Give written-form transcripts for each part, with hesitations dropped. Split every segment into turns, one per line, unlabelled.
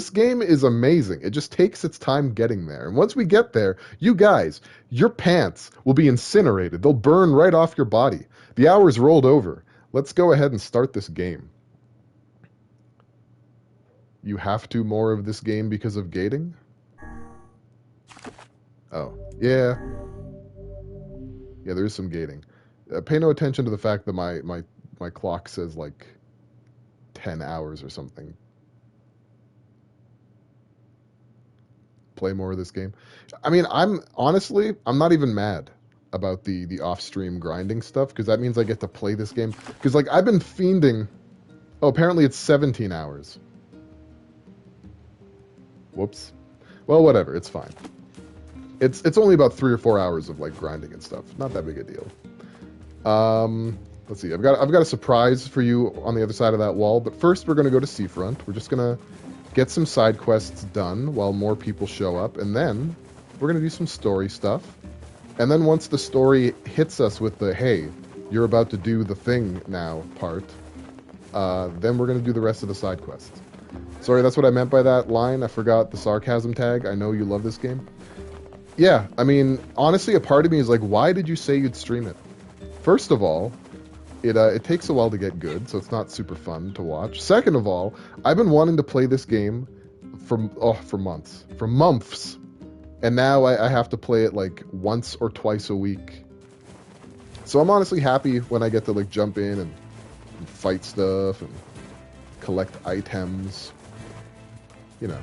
This game is amazing. It just takes its time getting there. And once we get there, you guys, your pants will be incinerated. They'll burn right off your body. The hour's rolled over. Let's go ahead and start this game. You have to more of this game because of gating? Oh, yeah. Yeah, there is some gating. Pay no attention to the fact that my clock says like 10 hours or something. Play more of this game. I mean, I'm not even mad about the off-stream grinding stuff, because that means I get to play this game. Because like I've been fiending. Oh, apparently it's 17 hours. Whoops. Well, whatever. It's fine. It's only about 3 or 4 hours of like grinding and stuff. Not that big a deal. Let's see. I've got a surprise for you on the other side of that wall. But first, we're gonna go to Seafront. We're just gonna get some side quests done while more people show up, and then we're gonna do some story stuff. And then once the story hits us with the "hey, you're about to do the thing now" part, then we're gonna do the rest of the side quests. Sorry, that's what I meant by that line. I forgot the sarcasm tag. I know you love this game. Yeah, I mean, honestly, a part of me is like, why did you say you'd stream it? First of all, it takes a while to get good, so it's not super fun to watch. Second of all, I've been wanting to play this game for months, and now I have to play it like once or twice a week. So I'm honestly happy when I get to like jump in and fight stuff and collect items. You know.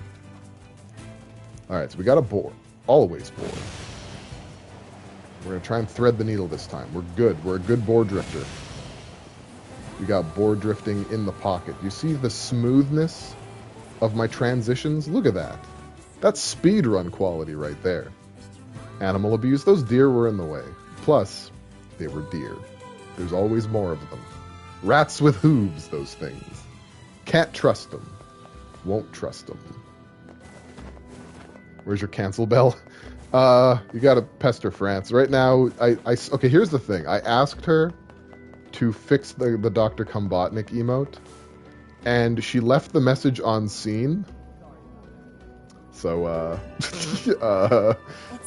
Alright, so we got a board. Always board. We're going to try and thread the needle this time. We're good. We're a good board drifter. We got board drifting in the pocket. You see the smoothness of my transitions? Look at that. That's speedrun quality right there. Animal abuse. Those deer were in the way. Plus, they were deer. There's always more of them. Rats with hooves, those things. Can't trust them. Won't trust them. Where's your cancel bell? You gotta pester France. Right now, okay, here's the thing. I asked her to fix the Dr. Kumbotnik emote, and she left the message on scene. So,
It's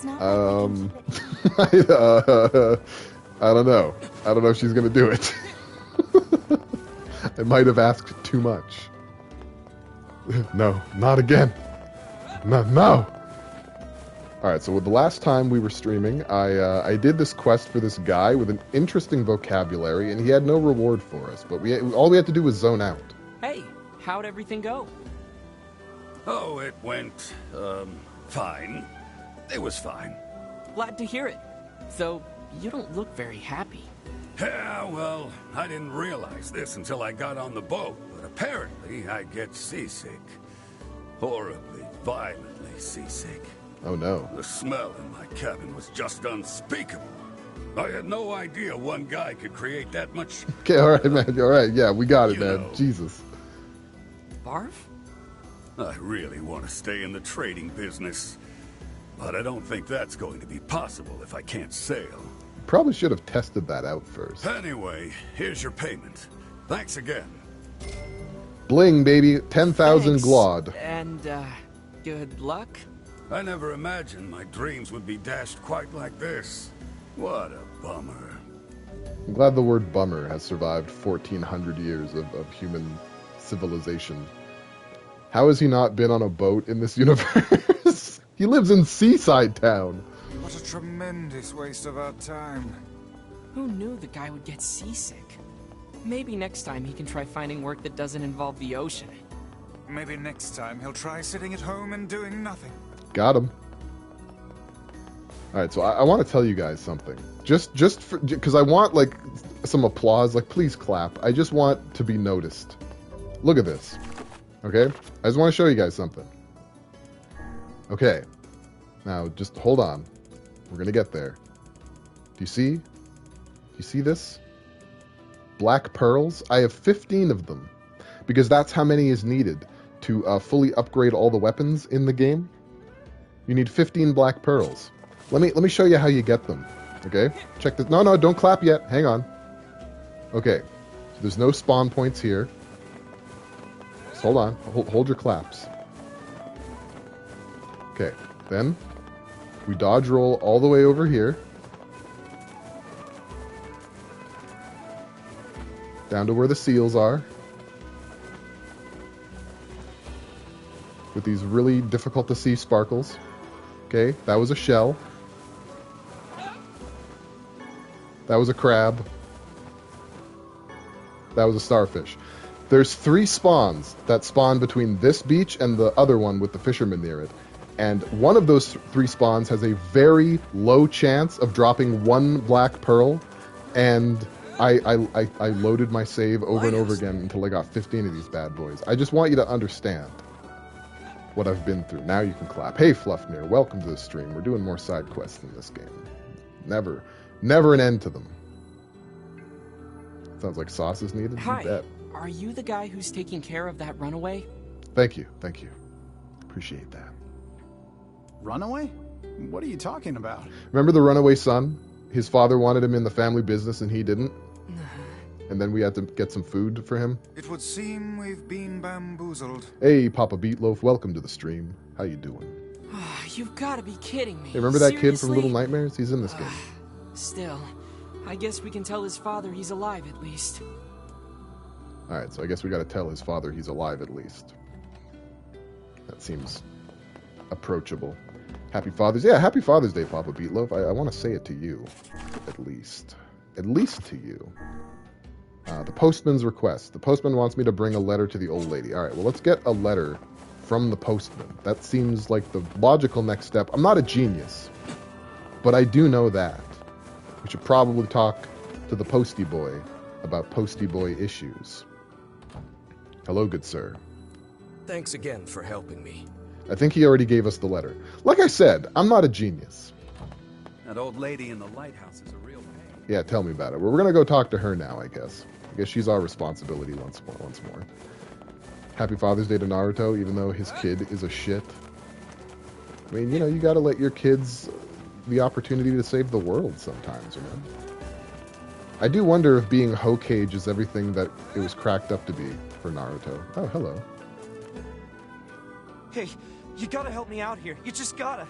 not
I don't know. I don't know if she's gonna do it. I might have asked too much. No, not again. No. Alright, so the last time we were streaming, I did this quest for this guy with an interesting vocabulary, and he had no reward for us, but all we had to do was zone out.
Hey, how'd everything go?
Oh, it went, fine. It was fine.
Glad to hear it. So, you don't look very happy.
Yeah, well, I didn't realize this until I got on the boat, but apparently I get seasick. Horribly, violently seasick.
Oh no.
The smell in my cabin was just unspeakable. I had no idea one guy could create that much...
Okay, alright, man, alright, yeah, we got it, man.
know.
Jesus.
Barf?
I really want to stay in the trading business, but I don't think that's going to be possible if I can't sail.
Probably should have tested that out first.
Anyway, here's your payment. Thanks again.
Bling, baby. 10,000
Thanks.
glod.
And, good luck?
I never imagined my dreams would be dashed quite like this. What a bummer.
I'm glad the word bummer has survived 1,400 years of human civilization. How has he not been on a boat in this universe? He lives in Seaside Town.
What a tremendous waste of our time.
Who knew the guy would get seasick? Maybe next time he can try finding work that doesn't involve the ocean.
Maybe next time he'll try sitting at home and doing nothing.
Got him. Alright, so I want to tell you guys something. Just because I want, like, some applause. Like, please clap. I just want to be noticed. Look at this. Okay? I just want to show you guys something. Okay. Now, just hold on. We're going to get there. Do you see? Do you see this? Black pearls. I have 15 of them. Because that's how many is needed to fully upgrade all the weapons in the game. You need 15 black pearls. Let me show you how you get them. Okay? Check this. No, don't clap yet. Hang on. Okay. So there's no spawn points here. Just hold on. Hold your claps. Okay, then we dodge roll all the way over here. Down to where the seals are. With these really difficult to see sparkles. Okay, that was a shell. That was a crab. That was a starfish. There's 3 spawns that spawn between this beach and the other one with the fisherman near it. And one of those 3 spawns has a very low chance of dropping 1 black pearl. And I loaded my save over and over again until I got 15 of these bad boys. I just want you to understand what I've been through. Now you can clap. Hey, Fluffnir, welcome to the stream. We're doing more side quests in this game. Never an end to them. Sounds like sauce is needed.
Hi.
You bet.
Are you the guy who's taking care of that runaway?
Thank you. Appreciate that.
Runaway? What are you talking about?
Remember the runaway son? His father wanted him in the family business and he didn't? And then we had to get some food for him?
It would seem we've been bamboozled.
Hey, Papa Beatloaf, welcome to the stream. How you doing?
You've got to be kidding me.
Hey, remember that
Seriously?
kid from Little Nightmares? He's in this game.
Still, I guess we can tell his father he's alive at least.
Alright, so I guess we gotta tell his father he's alive at least. That seems approachable. Happy Father's... Yeah, Happy Father's Day, Papa Beatloaf. I want to say it to you. At least. At least to you. The postman's request. The postman wants me to bring a letter to the old lady. Alright, well, let's get a letter from the postman. That seems like the logical next step. I'm not a genius, but I do know that. We should probably talk to the postie boy about postie boy issues. Hello, good sir.
Thanks again for helping me.
I think he already gave us the letter. Like I said, I'm not a genius.
That old lady in the lighthouse is a real pain.
Yeah, tell me about it. Well, we're gonna go talk to her now, I guess. I guess she's our responsibility once more. Happy Father's Day to Naruto, even though his kid is a shit. I mean, you gotta let your kids the opportunity to save the world sometimes, I do wonder if being Hokage is everything that it was cracked up to be for Naruto. Oh, hello.
Hey, you gotta help me out here. You just gotta.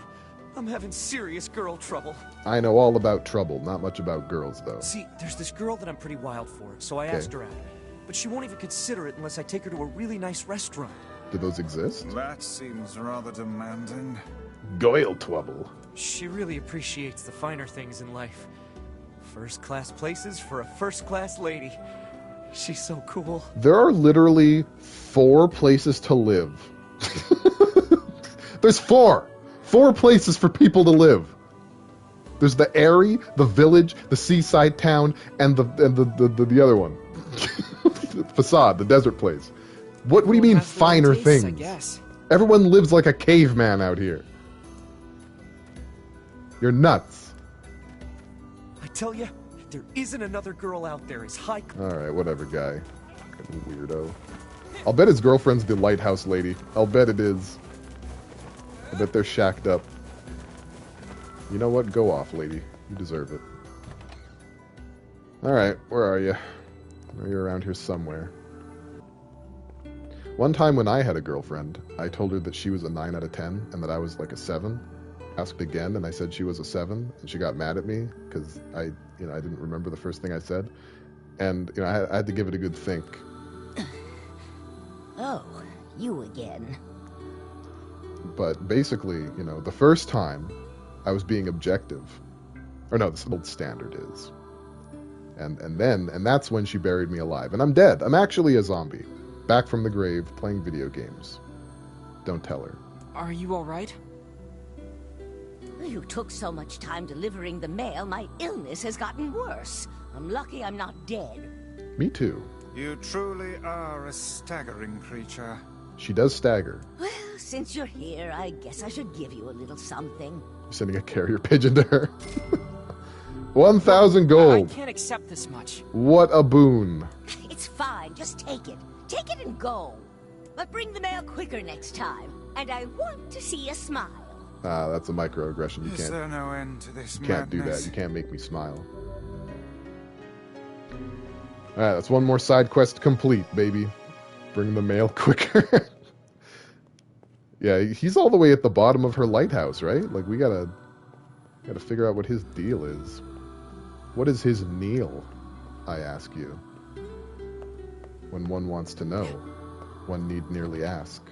I'm having serious girl trouble.
I know all about trouble, not much about girls, though.
See, there's this girl that I'm pretty wild for, so I asked her out. But she won't even consider it unless I take her to a really nice restaurant.
Do those exist?
That seems rather demanding.
Goyle trouble.
She really appreciates the finer things in life. First-class places for a first-class lady. She's so cool.
There are literally 4 places to live. There's 4 places for people to live. There's the Airy, the village, the seaside town, and the other one. Facade, the desert place. What do you mean finer things?
I guess.
Everyone lives like a caveman out here. You're nuts.
I tell you, there isn't another girl out there as high...
Alright, whatever, guy. Fucking weirdo. I'll bet his girlfriend's the lighthouse lady. I'll bet it is. I bet they're shacked up. You know what? Go off, lady. You deserve it. Alright, where are you? I know you're around here somewhere. One time when I had a girlfriend, I told her that she was a 9 out of 10 and that I was like a 7. Asked again and I said she was a 7 and she got mad at me because I didn't remember the first thing I said. And I had to give it a good think.
Oh, you again.
But basically, the first time I was being objective. Or no, this old standard is. And that's when she buried me alive. And I'm dead. I'm actually a zombie. Back from the grave, playing video games. Don't tell her.
Are you alright?
You took so much time delivering the mail, my illness has gotten worse. I'm lucky I'm not dead.
Me too.
You truly are a staggering creature.
She does stagger.
Well, since you're here, I guess I should give you a little something.
You're sending a carrier pigeon to her. 1,000 gold.
I can't accept this much.
What a boon.
It's fine, just take it. Take it and go. But bring the mail quicker next time. And I want to see a smile.
Ah, that's a microaggression.
Is there no end to this
You can't do that.
madness?
You can't make me smile. Alright, that's one more side quest complete, baby. Bring the mail quicker. Yeah, he's all the way at the bottom of her lighthouse, right? Like, we gotta figure out what his deal is. What is his Neil, I ask you? When one wants to know, one need nearly ask.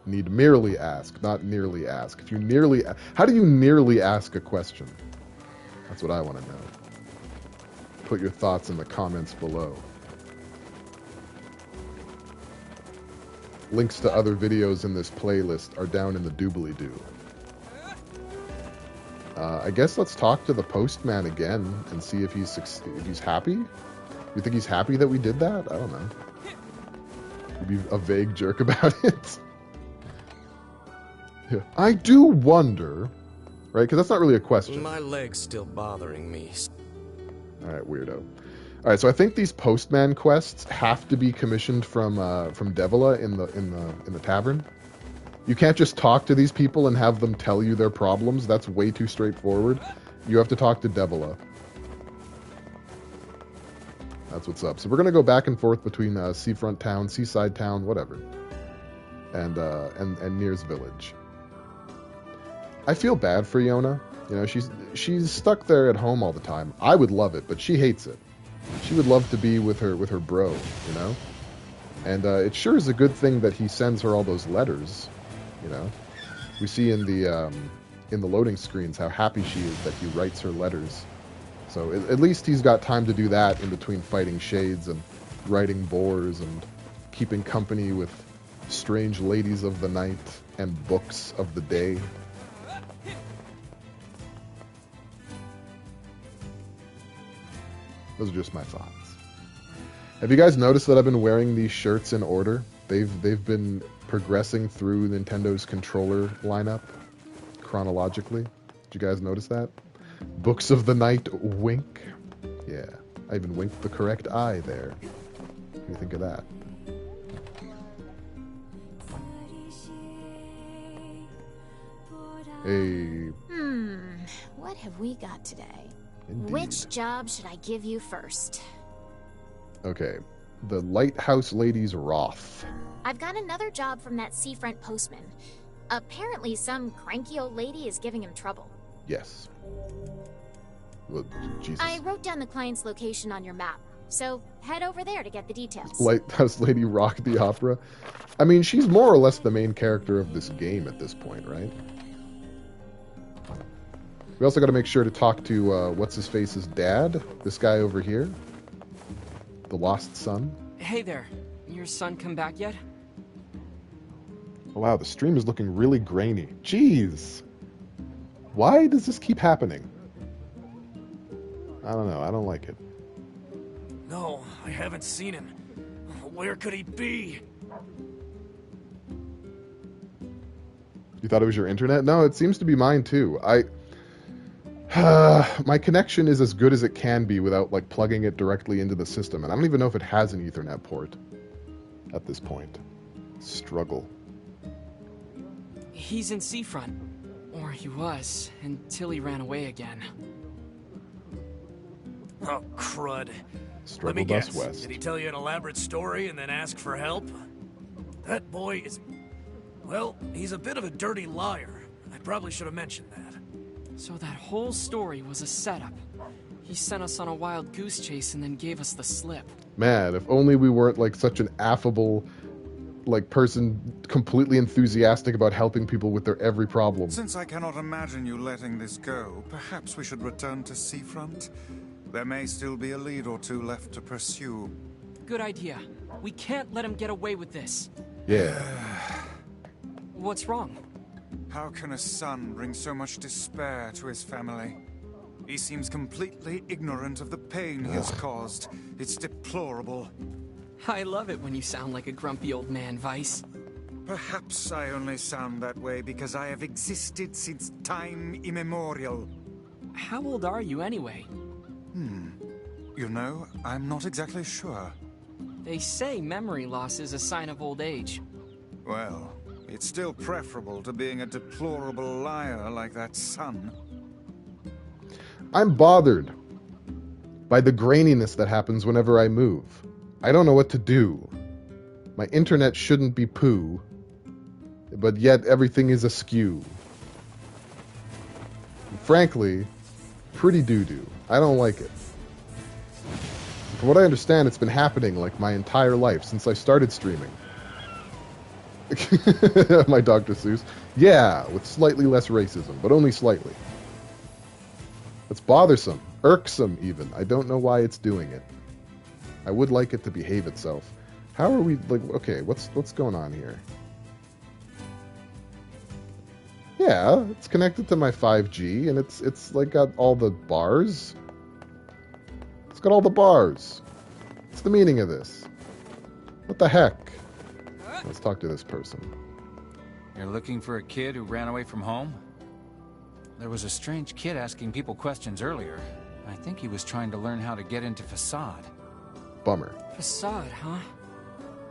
Need merely ask, not nearly ask. If you nearly... How do you nearly ask a question? That's what I want to know. Put your thoughts in the comments below. Links to other videos in this playlist are down in the doobly-doo. I guess let's talk to the postman again and see if he's happy. You think he's happy that we did that? I don't know. You'd be a vague jerk about it. Yeah. I do wonder, right? Because that's not really a question.
My leg's still bothering me.
All right, weirdo. All right, so I think these postman quests have to be commissioned from Devila in the tavern. You can't just talk to these people and have them tell you their problems. That's way too straightforward. You have to talk to Devila. That's what's up. So we're gonna go back and forth between Seafront Town, Seaside Town, whatever, and NieR's village. I feel bad for Yona. You know, she's stuck there at home all the time. I would love it, but she hates it. She would love to be with her bro, you know. And it sure is a good thing that he sends her all those letters. You know, we see in the loading screens how happy she is that he writes her letters. So at least he's got time to do that in between fighting shades and writing boars and keeping company with strange ladies of the night and books of the day. Those are just my thoughts. Have you guys noticed that I've been wearing these shirts in order? They've been progressing through Nintendo's controller lineup chronologically. Did you guys notice that? Books of the Night, wink. Yeah, I even winked the correct eye there. What do you think of that? Hey.
What have we got today?
Indeed.
Which job should I give you first?
Okay, the Lighthouse Lady's Wrath.
I've got another job from that seafront postman. Apparently some cranky old lady is giving him trouble.
Yes. Well, Jesus.
I wrote down the client's location on your map, so head over there to get the details.
Lighthouse Lady Rock the Opera. I mean, she's more or less the main character of this game at this point, right? We also got to make sure to talk to, what's-his-face's dad? This guy over here. The lost son.
Hey there. Your son come back yet?
Oh, wow, the stream is looking really grainy. Jeez. Why does this keep happening? I don't know. I don't like it.
No, I haven't seen him. Where could he be?
You thought it was your internet? No, it seems to be mine too. My connection is as good as it can be without like plugging it directly into the system, and I don't even know if it has an Ethernet port at this point. Struggle.
He's in Seafront. Or he was, until he ran away again.
Oh, crud.
Struggle
Let me
Bus
guess.
West.
Did he tell you an elaborate story and then ask for help? That boy is... Well, he's a bit of a dirty liar. I probably should have mentioned that.
So that whole story was a setup. He sent us on a wild goose chase and then gave us the slip.
Man, if only we weren't like such an affable like person completely enthusiastic about helping people with their every problem.
Since I cannot imagine you letting this go, perhaps we should return to Seafront. There may still be a lead or two left to pursue.
Good idea. We can't let him get away with this.
Yeah.
What's wrong?
How can a son bring so much despair to his family? He seems completely ignorant of the pain he has caused. It's deplorable.
I love it when you sound like a grumpy old man, Weiss.
Perhaps I only sound that way because I have existed since time immemorial.
How old are you anyway?
You know, I'm not exactly sure.
They say memory loss is a sign of old age.
Well, it's still preferable to being a deplorable liar like that son.
I'm bothered by the graininess that happens whenever I move. I don't know what to do. My internet shouldn't be poo, but yet everything is askew. Frankly, pretty doo-doo. I don't like it. From what I understand, it's been happening like my entire life since I started streaming. My Dr. Seuss. Yeah, with slightly less racism, but only slightly. It's bothersome, irksome even. I don't know why it's doing it. I would like it to behave itself. How are we, like, okay, what's going on here? Yeah, it's connected to my 5G, and it's like got all the bars. It's got all the bars. What's the meaning of this? What the heck? Let's talk to this person.
You're looking for a kid who ran away from home? There was a strange kid asking people questions earlier. I think he was trying to learn how to get into Facade.
Bummer.
Facade, huh?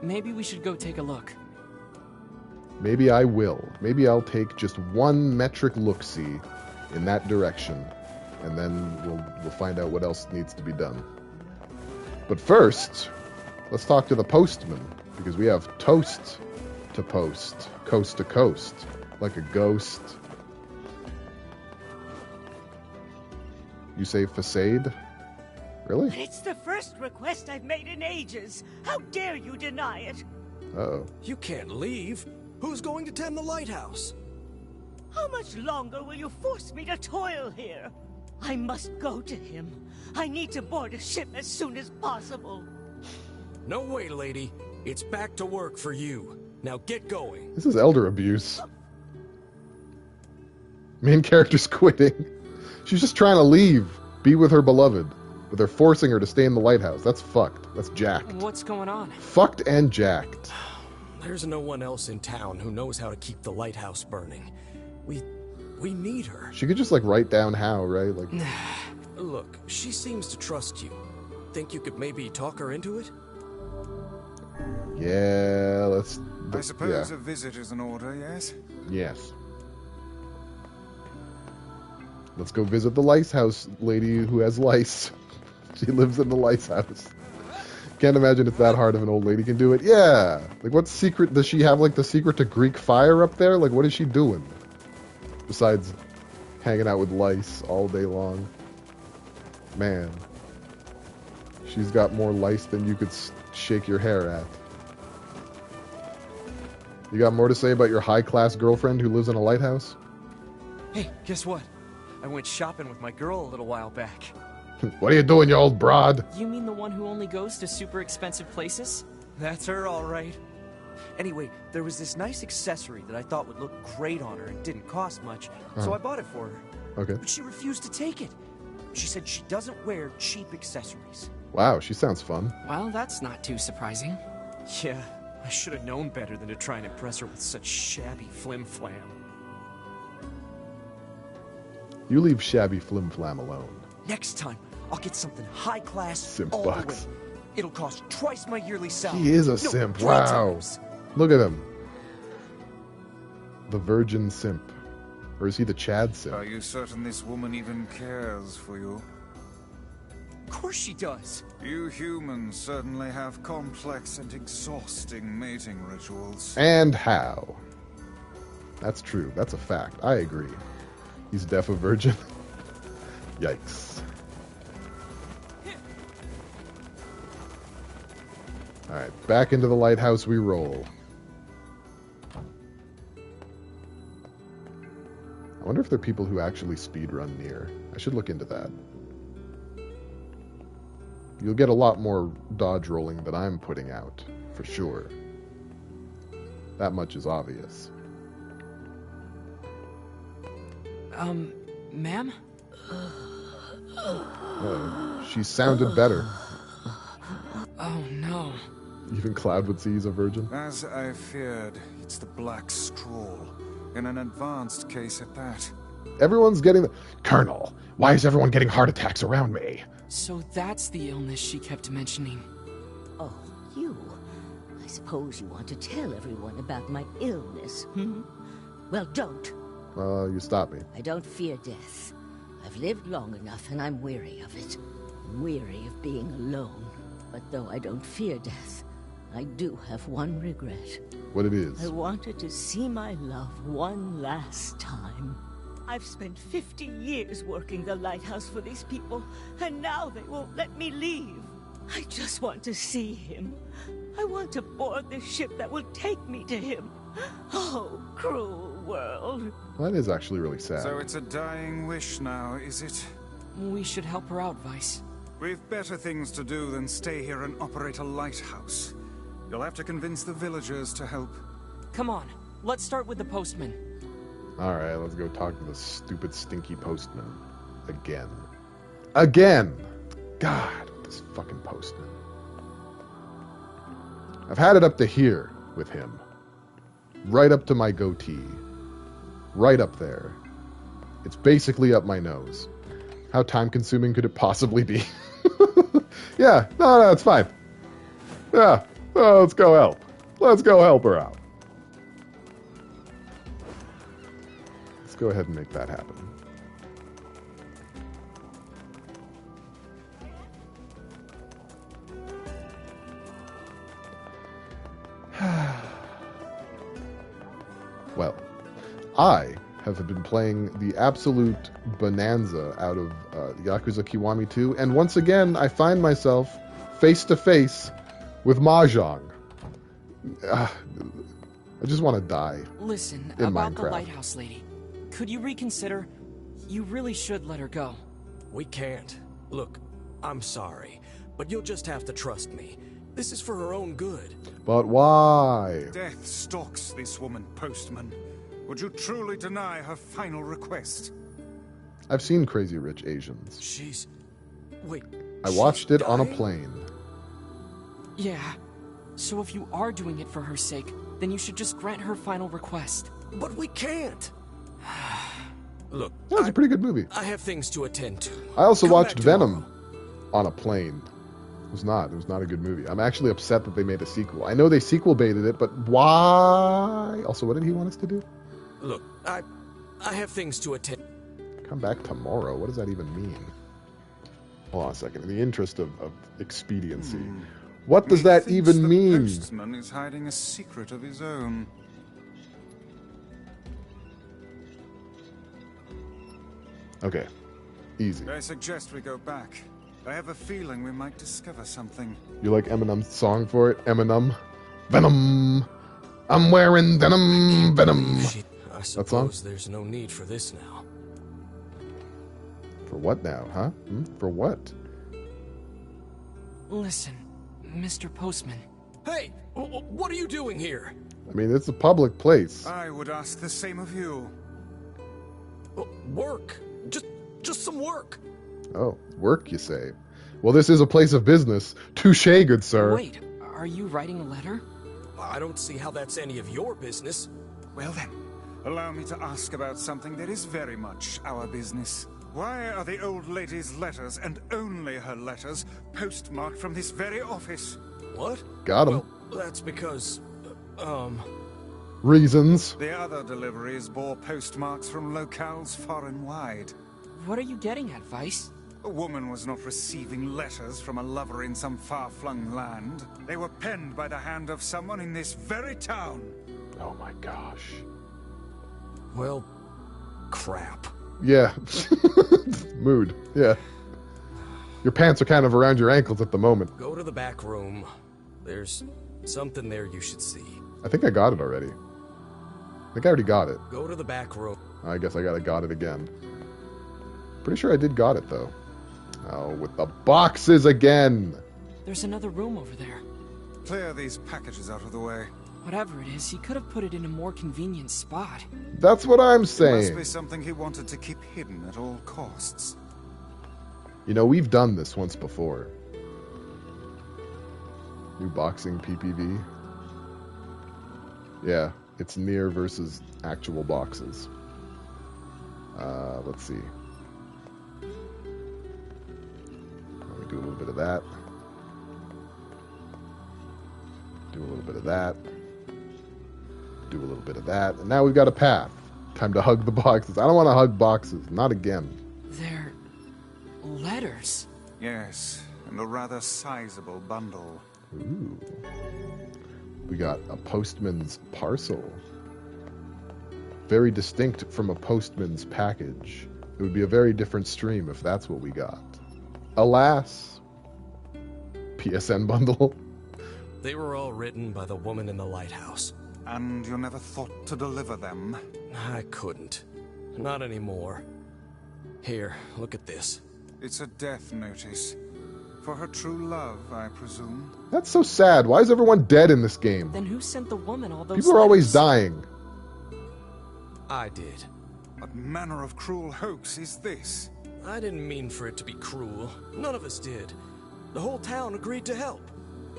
Maybe we should go take a look.
Maybe I will. Maybe I'll take just one metric look-see in that direction, and then we'll find out what else needs to be done. But first, let's talk to the postman, because we have toast to post, coast to coast, like a ghost. You say facade? Really?
It's the first request I've made in ages. How dare you deny it?
Uh-oh.
You can't leave. Who's going to tend the lighthouse?
How much longer will you force me to toil here? I must go to him. I need to board a ship as soon as possible.
No way, lady. It's back to work for you. Now get going.
This is elder abuse. Main character's quitting. She's just trying to leave, be with her beloved, but they're forcing her to stay in the lighthouse. That's fucked. That's jacked.
What's going on?
Fucked and jacked.
There's no one else in town who knows how to keep the lighthouse burning. We need her.
She could just, like, write down how, right? Like,
Look, she seems to trust you. Think you could maybe talk her into it?
yeah, let's...
I suppose
yeah.
a visit is in order, yes?
Yes. Let's go visit the lice house lady who has lice. She lives in the lice house. Can't imagine it's that hard if an old lady can do it. Yeah. Like, what secret does she have? Like, the secret to Greek fire up there? Like, what is she doing? Besides hanging out with lice all day long. Man. She's got more lice than you could shake your hair at. You got more to say about your high-class girlfriend who lives in a lighthouse?
Hey, guess what? I went shopping with my girl a little while back.
What are you doing, you old broad?
You mean the one who only goes to super expensive places?
That's her, all right. Anyway, there was this nice accessory that I thought would look great on her and didn't cost much, so I bought it for her.
Okay.
But she refused to take it. She said she doesn't wear cheap accessories.
Wow, she sounds fun.
Well, that's not too surprising.
Yeah, I should have known better than to try and impress her with such shabby flim-flam.
You leave shabby flim-flam alone.
Next time, I'll get something high-class
Simp
all
bucks.
the way. It'll cost twice my yearly salary.
He is a
No,
simp.
3
Wow.
times.
Look at him. The virgin simp. Or is he the Chad simp?
Are you certain this woman even cares for you?
Of course she does.
You humans certainly have complex and exhausting mating rituals.
And how? That's true. That's a fact. I agree. He's deaf a virgin. Yikes. Alright, back into the lighthouse we roll. I wonder if there are people who actually speedrun NieR. I should look into that. You'll get a lot more dodge rolling than I'm putting out, for sure. That much is obvious.
Ma'am?
She sounded better.
Oh, no.
Even Cloud would see he's a virgin.
As I feared, it's the black straw. In an advanced case at that.
Everyone's getting the... Colonel, why is everyone getting heart attacks around me?
So that's the illness she kept mentioning.
Oh, you. I suppose you want to tell everyone about my illness, hmm? Well, don't.
You stop me.
I don't fear death. I've lived long enough and I'm weary of it. I'm weary of being alone. But though I don't fear death, I do have one regret.
What it is?
I wanted to see my love one last time. I've spent 50 years working the lighthouse for these people, and now they won't let me leave. I just want to see him. I want to board the ship that will take me to him. Oh, cruel world.
Well, that is actually really sad.
So it's a dying wish now, is it?
We should help her out, Weiss.
We've better things to do than stay here and operate a lighthouse. You'll have to convince the villagers to help.
Come on, let's start with the postman.
Alright, let's go talk to the stupid, stinky postman. Again. Again! God, this fucking postman. I've had it up to here with him. Right up to my goatee. Right up there. It's basically up my nose. How time-consuming could it possibly be? Yeah, no, it's fine. Yeah, let's go help. Let's go help her out. Let's go ahead and make that happen. Well, I have been playing the absolute bonanza out of Yakuza Kiwami 2, and once again, I find myself face to face with Mahjong. I just want to die.
Listen,
in
about
Minecraft.
the lighthouse lady. Could you reconsider? You really should let her go.
We can't. Look, I'm sorry, but you'll just have to trust me. This is for her own good.
But why?
Death stalks this woman, postman. Would you truly deny her final request?
I've seen Crazy Rich Asians.
She's... Wait...
I watched it on a plane.
Yeah. So if you are doing it for her sake, then you should just grant her final request.
But we can't. Look,
That was a pretty good movie.
I have things to attend to.
I also
Come
watched
back
Venom
tomorrow.
on a plane. It was not a good movie. I'm actually upset that they made a sequel. I know they sequel baited it, but why? Also, what did he want us to do?
Look, I have things to attend.
Come back tomorrow. What does that even mean? Hold on a second. In the interest of expediency, what does that
Methinks
even
the
mean?
Postman is hiding a secret of his own.
Okay, easy.
I suggest we go back. I have a feeling we might discover something.
You like Eminem's song for it? Eminem, Venom. I'm wearing denim, Venom.
I
That song?
suppose there's no need for this now.
For what now, huh? For what?
Listen, Mr. Postman.
Hey, what are you doing here?
I mean, it's a public place.
I would ask the same of you.
Work. Just some work.
Oh, work, you say? Well, this is a place of business. Touché, good sir.
Wait, are you writing a letter?
I don't see how that's any of your business.
Well then, allow me to ask about something that is very much our business. Why are the old lady's letters, and only her letters, postmarked from this very office?
What?
Got him.
Well, that's because,
Reasons.
The other deliveries bore postmarks from locales far and wide.
What are you getting at, Weiss?
A woman was not receiving letters from a lover in some far-flung land. They were penned by the hand of someone in this very town.
Oh my gosh.
well, crap.
Yeah. Mood. Yeah. Your pants are kind of around your ankles at the moment.
Go to the back room. There's something there you should see.
I think I got it already. I think I already got it.
Go to the back room.
I guess I got it again. Pretty sure I did got it, though. Oh, with the boxes again!
There's another room over there.
Clear these packages out of the way.
Whatever it is, he could have put it in a more convenient spot.
That's what I'm
It must
saying.
be something he wanted to keep hidden at all costs.
You know, we've done this once before. New boxing PPV. Yeah, it's NieR versus actual boxes. Let's see. Let me do a little bit of that. Do a little bit of that. Do a little bit of that. And now we've got a path. Time to hug the boxes. I don't want to hug boxes. Not again.
They're... letters.
Yes, and a rather sizable bundle.
Ooh. We got a postman's parcel. Very distinct from a postman's package. It would be a very different stream if that's what we got. Alas. PSN bundle.
They were all written by the woman in the lighthouse.
And you never thought to deliver them?
I couldn't. Not anymore. Here, look at this.
It's a death notice. For her true love, I presume.
That's so sad. Why is everyone dead in this game?
Then who sent the woman all those
People are always dying.
I did.
What manner of cruel hoax is this?
I didn't mean for it to be cruel. None of us did. The whole town agreed to help.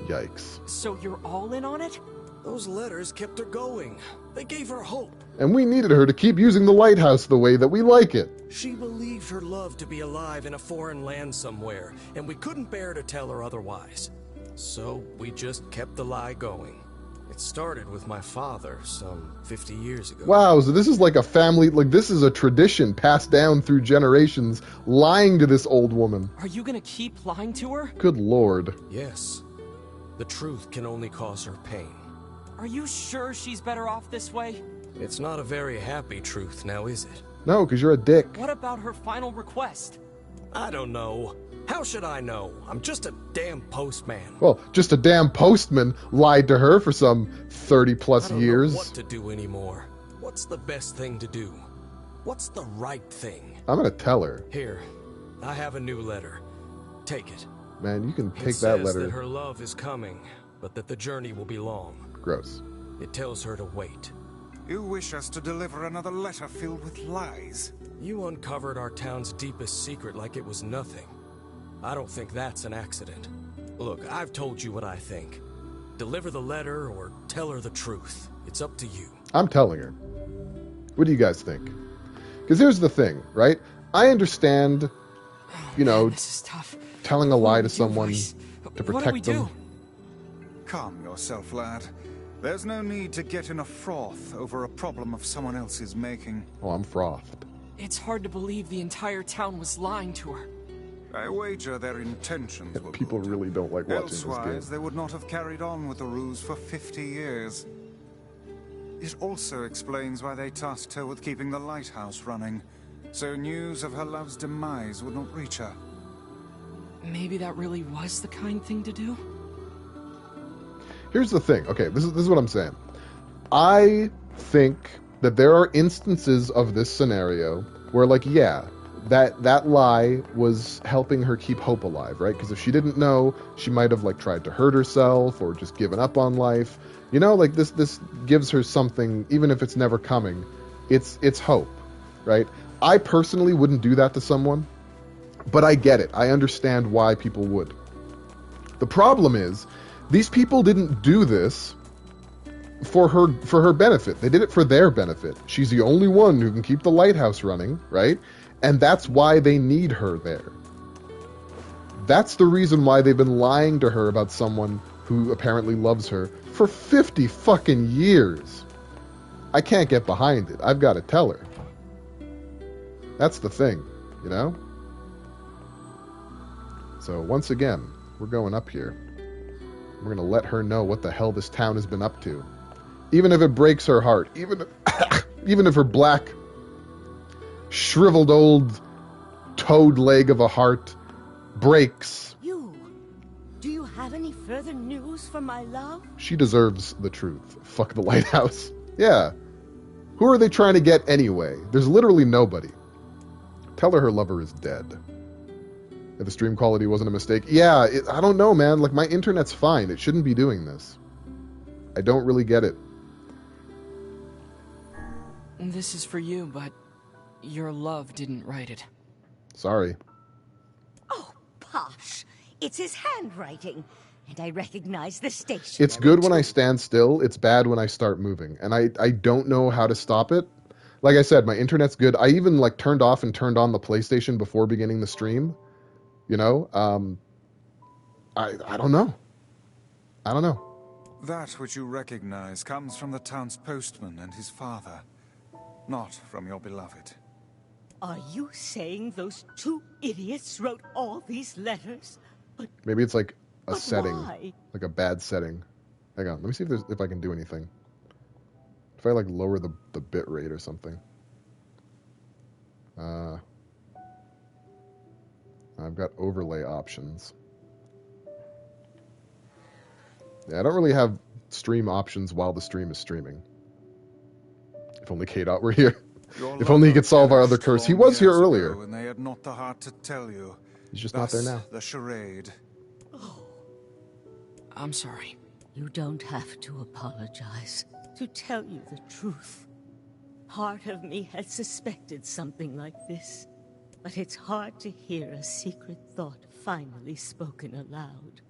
Yikes.
So you're all in on it?
Those letters kept her going. They gave her hope.
And we needed her to keep using the lighthouse the way that we like it.
She believed her love to be alive in a foreign land somewhere, and we couldn't bear to tell her otherwise. So we just kept the lie going. It started with my father some 50 years ago.
Wow, so this is like a family, like this is a tradition passed down through generations, lying to this old woman.
Are you gonna keep lying to her?
Good lord.
Yes. The truth can only cause her pain.
Are you sure she's better off this way?
It's not a very happy truth now, is it?
No, because you're a dick.
What about her final request?
I don't know. How should I know? I'm just a damn postman.
Well, just a damn postman lied to her for some 30 plus years.
I don't know what to do anymore. What's the best thing to do? What's the right thing?
I'm gonna tell her.
Here, I have a new letter. Take it.
Man, you can take
It
that
says
letter.
that her love is coming, but that the journey will be long.
Gross.
It tells her to wait.
You wish us to deliver another letter filled with lies?
You uncovered our town's deepest secret like it was nothing. I don't think that's an accident. Look, I've told you what I think. Deliver the letter or tell her the truth. It's up to you.
I'm telling her. What do you guys think? Because here's the thing, right? I understand, you know,
this is tough.
telling a lie to someone to
What do we
protect them.
do?
Calm yourself, lad. There's no need to get in a froth over a problem of someone else's making.
Oh, I'm frothed.
It's hard to believe the entire town was lying to her.
I wager their intentions were
People
good.
really don't like watching this
Elsewise,
game.
they would not have carried on with the ruse for 50 years. It also explains why they tasked her with keeping the lighthouse running, so news of her love's demise would not reach her.
Maybe that really was the kind thing to do?
Here's the thing. Okay, this is what I'm saying. I think that there are instances of this scenario where, like, yeah, that lie was helping her keep hope alive, right? Because if she didn't know, she might have, like, tried to hurt herself or just given up on life. You know, like, this gives her something, even if it's never coming. It's hope, right? I personally wouldn't do that to someone, but I get it. I understand why people would. The problem is, these people didn't do this for her benefit. They did it for their benefit. She's the only one who can keep the lighthouse running, right? And that's why they need her there. That's the reason why they've been lying to her about someone who apparently loves her for 50 fucking years. I can't get behind it. I've got to tell her. That's the thing, you know? So once again, we're going up here. We're going to let her know what the hell this town has been up to. Even if it breaks her heart. Even if her black, shriveled old toad leg of a heart breaks.
Do you have any further news for my love?
She deserves the truth. Fuck the lighthouse. Yeah. Who are they trying to get anyway? There's literally nobody. Tell her lover is dead. If the stream quality wasn't a mistake. Yeah, I don't know, man. Like, my internet's fine. It shouldn't be doing this. I don't really get it.
This is for you, but your love didn't write it.
Sorry.
Oh, Posh. It's his handwriting. And I recognize the station.
It's good when I stand still. It's bad when I start moving. And I don't know how to stop it. Like I said, my internet's good. I even, like, turned off and turned on the PlayStation before beginning the stream. You know, I don't know. I don't know.
That which you recognize comes from the town's postman and his father, not from your beloved.
Are you saying those two idiots wrote all these letters? But
Maybe it's like
But
setting,
why?
like a bad setting. Hang on, let me see if I can do anything. If I like lower the bit rate or something. I've got overlay options. Yeah, I don't really have stream options while the stream is streaming. If only K-Dot were here. If only he could solve our other curse. He was here earlier.
And they had not the heart to tell you.
He's just not there now.
The charade.
Oh. I'm sorry.
You don't have to apologize. To tell you the truth, part of me had suspected something like this. But it's hard to hear a secret thought finally spoken aloud.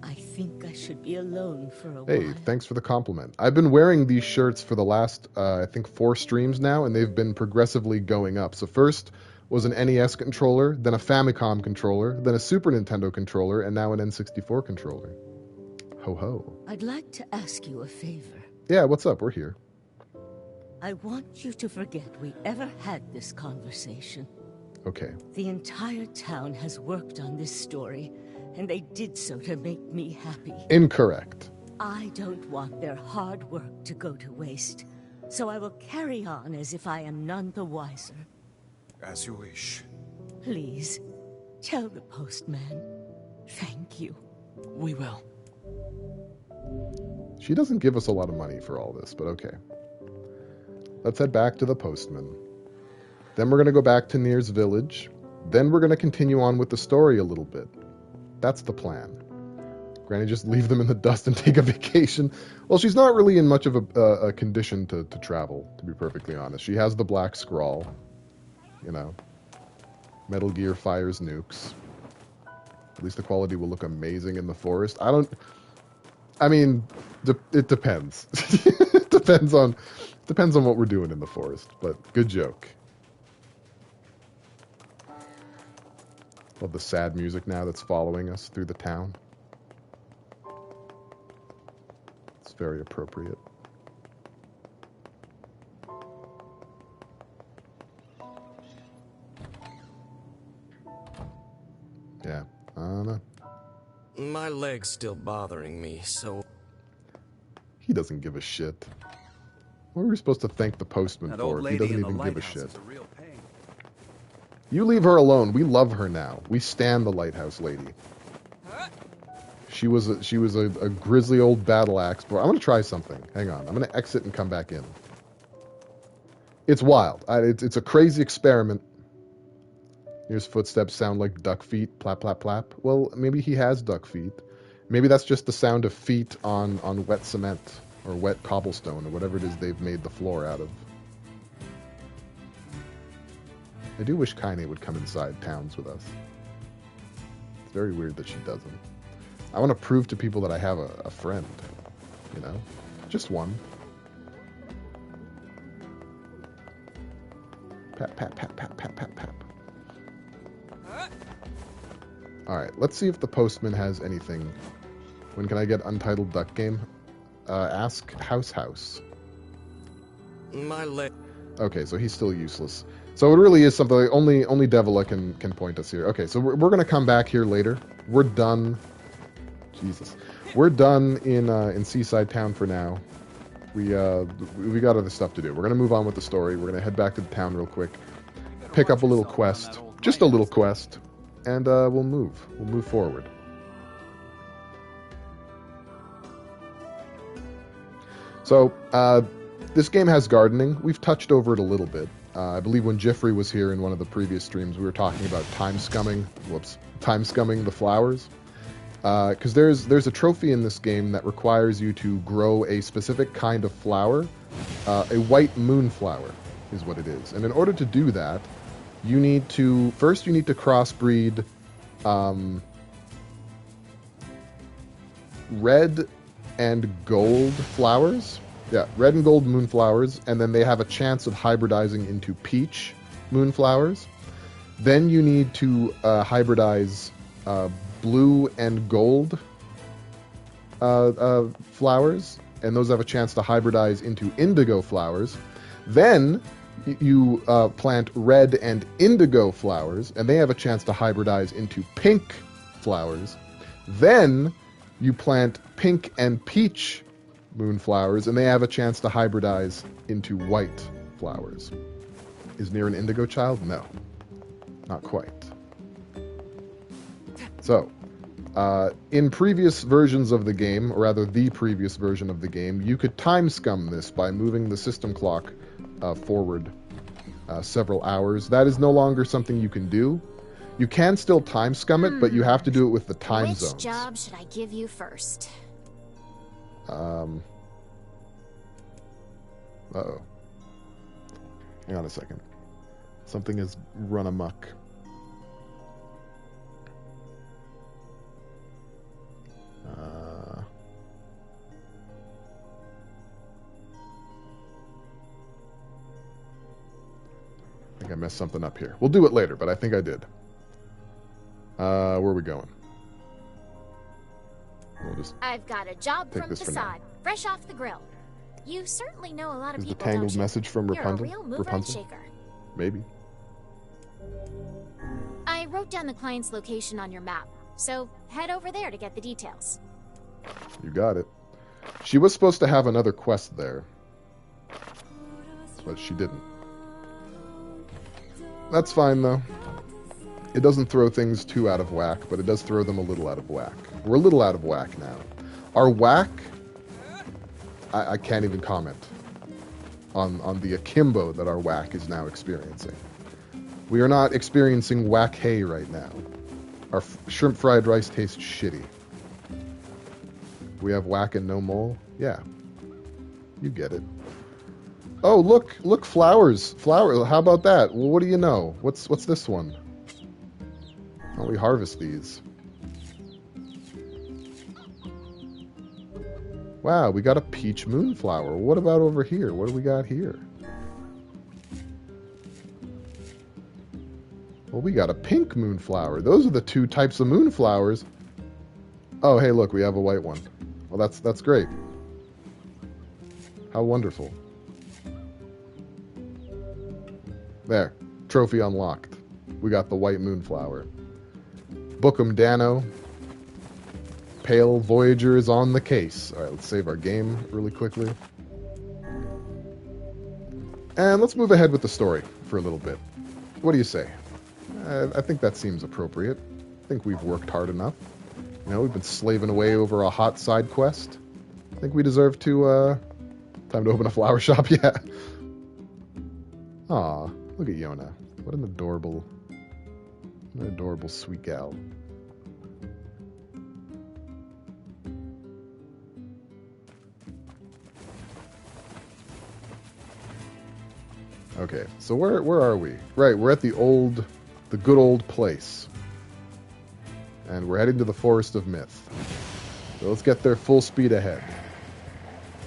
I think I should be alone for a while.
Hey, thanks for the compliment. I've been wearing these shirts for the last, I think, 4 streams now, and they've been progressively going up. So first was an NES controller, then a Famicom controller, then a Super Nintendo controller, and now an N64 controller. Ho ho.
I'd like to ask you a favor.
Yeah, what's up? We're here.
I want you to forget we ever had this conversation.
Okay.
The entire town has worked on this story, and they did so to make me happy.
Incorrect.
I don't want their hard work to go to waste, so I will carry on as if I am none the wiser.
As you wish.
Please, tell the postman. Thank you.
We will.
She doesn't give us a lot of money for all this, but okay. Let's head back to the postman. Then we're going to go back to NieR's village. Then we're going to continue on with the story a little bit. That's the plan. Granny, just leave them in the dust and take a vacation. Well, she's not really in much of a condition to travel, to be perfectly honest. She has the black scrawl. You know. Metal Gear fires nukes. At least the quality will look amazing in the forest. I mean, it depends. It depends on what we're doing in the forest, but good joke. Love the sad music now that's following us through the town. It's very appropriate. Yeah, I don't know.
My leg's still bothering me, so...
He doesn't give a shit. What were we supposed to thank the postman
That
for
old
if he
lady
doesn't
in the
even give a
lighthouse
shit?
is a real pain.
You leave her alone. We love her now. We stand the lighthouse lady. She was a grisly old battle axe. But I'm gonna try something. Hang on. I'm gonna exit and come back in. It's wild. It's a crazy experiment. Here's footsteps sound like duck feet. Plap plap plap. Well, maybe he has duck feet. Maybe that's just the sound of feet on wet cement or wet cobblestone or whatever it is they've made the floor out of. I do wish Kaine would come inside towns with us. It's very weird that she doesn't. I want to prove to people that I have a friend, you know? Just one. Pap, pap, pap, pap, pap, pap, pap. Alright, let's see if the postman has anything. When can I get Untitled Duck Game? Ask House.
My leg...
Okay, so he's still useless. So it really is something like only Devila can point us here. Okay, so we're going to come back here later. We're done. Jesus. We're done in Seaside Town for now. We got other stuff to do. We're going to move on with the story. We're going to head back to the town real quick. Pick up a little quest. Just a little quest. And we'll move. We'll move forward. So, this game has gardening. We've touched over it a little bit. I believe when Jeffrey was here in one of the previous streams, we were talking about time scumming the flowers. Because there's a trophy in this game that requires you to grow a specific kind of flower. A white moonflower is what it is. And in order to do that, you need to crossbreed red and gold flowers. Yeah, red and gold moonflowers, and then they have a chance of hybridizing into peach moonflowers. Then you need to hybridize blue and gold flowers, and those have a chance to hybridize into indigo flowers. Then you plant red and indigo flowers, and they have a chance to hybridize into pink moonflowers. Then you plant pink and peach moonflowers, and they have a chance to hybridize into white flowers. Is NieR an indigo child? No. Not quite. So, in previous versions of the game, or rather the previous version of the game, you could time scum this by moving the system clock forward several hours. That is no longer something you can do. You can still time scum it, but you have to do it with the time zones.
Which job should I give you first?
Uh-oh. Hang on a second. Something has run amok. I think I messed something up here. We'll do it later, but I think I did. Where are we going? We'll just
I've got a job
take
from
this for now.
Facade, fresh off the grill. You certainly know a lot of
Is the
people,
tangled
don't you?
message from
You're a
Rapunzel?
real mover and
Rapunzel?
shaker.
Maybe.
I wrote down the client's location on your map, so head over there to get the details.
You got it. She was supposed to have another quest there, but she didn't. That's fine, though. It doesn't throw things too out of whack, but it does throw them a little out of whack. We're a little out of whack now. Our whack... I can't even comment on the akimbo that our whack is now experiencing. We are not experiencing whack hay right now. Our shrimp fried rice tastes shitty. We have whack and no mole? Yeah. You get it. Oh, look, flowers. Flowers, how about that? Well, what do you know? What's this one? Why don't we harvest these? Wow, we got a peach moonflower. What about over here? What do we got here? Well, we got a pink moonflower. Those are the two types of moonflowers. Oh, hey, look, we have a white one. Well, that's great. How wonderful. There. Trophy unlocked. We got the white moonflower. Book 'em, Dano. Pale Voyager is on the case. Alright, let's save our game really quickly. And let's move ahead with the story for a little bit. What do you say? I think that seems appropriate. I think we've worked hard enough. You know, we've been slaving away over a hot side quest. I think we deserve to, time to open a flower shop, yeah. Aw, look at Yona. What an adorable sweet gal. Okay, so where are we? Right, we're at the good old place. And we're heading to the Forest of Myth. So let's get there full speed ahead.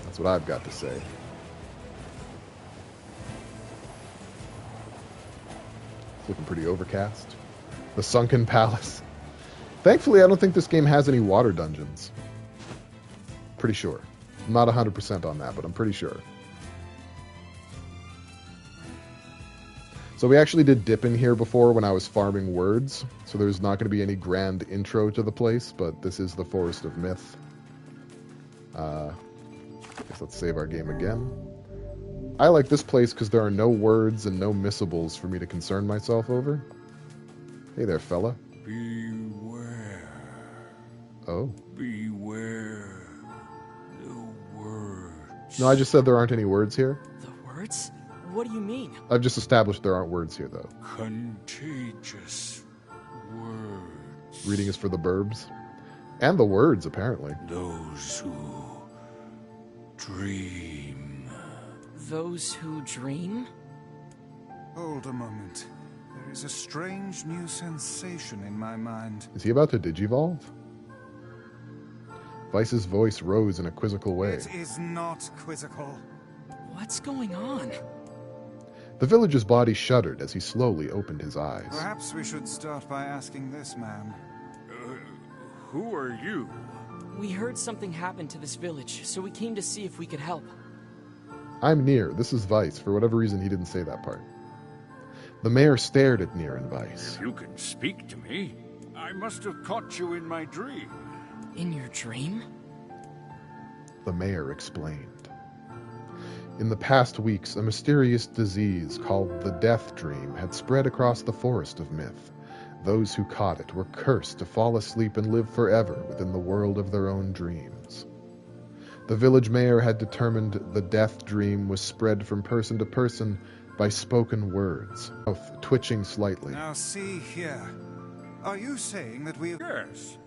That's what I've got to say. It's looking pretty overcast. The Sunken Palace. Thankfully, I don't think this game has any water dungeons. Pretty sure. I'm not 100% on that, but I'm pretty sure. So we actually did dip in here before when I was farming words, so there's not going to be any grand intro to the place, but this is the Forest of Myth. I guess let's save our game again. I like this place because there are no words and no missables for me to concern myself over. Hey there, fella.
Beware.
Oh.
Beware the words.
No, I just said there aren't any words here.
The words? What do you mean?
I've just established there aren't words here, though.
Contagious words.
Reading is for the burbs. And the words, apparently.
Those who dream.
Those who dream?
Hold a moment. There is a strange new sensation in my mind.
Is he about to digivolve? Weiss's voice rose in a quizzical way.
It is not quizzical.
What's going on?
The villager's body shuddered as he slowly opened his eyes.
Perhaps we should start by asking this man.
Who are you?
We heard something happened to this village, so we came to see if we could help.
I'm NieR. This is Weiss. For whatever reason, he didn't say that part. The mayor stared at NieR and Weiss.
If you can speak to me,
I must have caught you in my dream.
In your dream?
The mayor explained. In the past weeks, a mysterious disease called the Death Dream had spread across the forest of myth. Those who caught it were cursed to fall asleep and live forever within the world of their own dreams. The village mayor had determined the Death Dream was spread from person to person by spoken words, mouth twitching slightly.
Now see here. Are you saying that we...
Yes,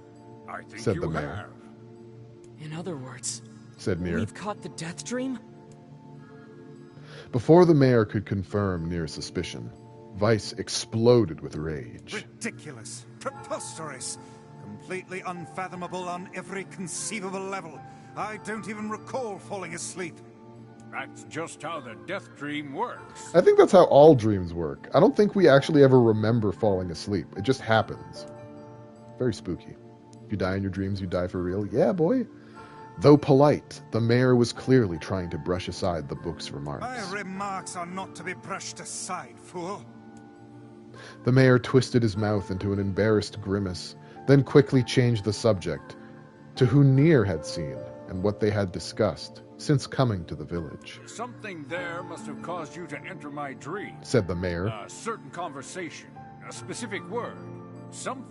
I think
said
you
the mayor.
have.
In other words,
said NieR.
We've caught the Death Dream?
Before the mayor could confirm NieR's suspicion, Weiss exploded with rage.
Ridiculous. Preposterous. Completely unfathomable on every conceivable level. I don't even recall falling asleep.
That's just how the death dream works.
I think that's how all dreams work. I don't think we actually ever remember falling asleep. It just happens. Very spooky. If you die in your dreams, you die for real. Yeah, boy. Though polite, the mayor was clearly trying to brush aside the book's remarks.
My remarks are not to be brushed aside, fool.
The mayor twisted his mouth into an embarrassed grimace, then quickly changed the subject to who NieR had seen and what they had discussed since coming to the village.
Something there must have caused you to enter my dream,
said the mayor.
A certain conversation, a specific word, something.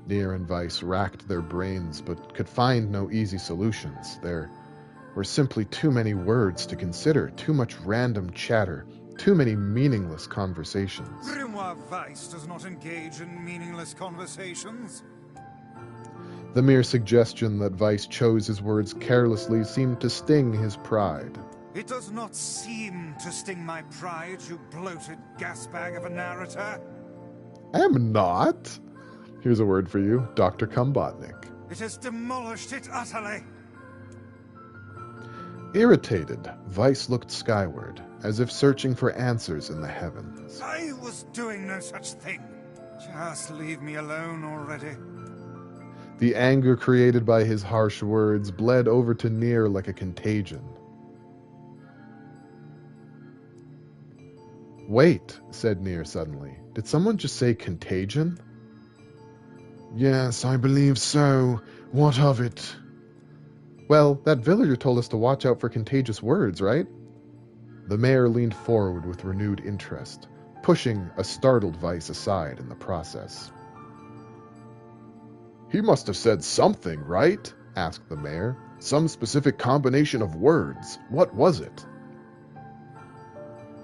NieR and Weiss racked their brains but could find no easy solutions. There were simply too many words to consider, too much random chatter, too many meaningless conversations.
Grimoire Weiss does not engage in meaningless conversations.
The mere suggestion that Weiss chose his words carelessly seemed to sting his pride.
It does not seem to sting my pride, you bloated gasbag of a narrator.
I am not. Here's a word for you, Dr. Kumbotnik.
It has demolished it utterly.
Irritated, Weiss looked skyward, as if searching for answers in the heavens.
I was doing no such thing. Just leave me alone already.
The anger created by his harsh words bled over to NieR like a contagion. Wait, said NieR suddenly. Did someone just say contagion? Yes, I believe so. What of it? Well, that villager told us to watch out for contagious words, right? The mayor leaned forward with renewed interest, pushing a startled Weiss aside in the process. He must have said something, right? Asked the mayor. Some specific combination of words. What was it?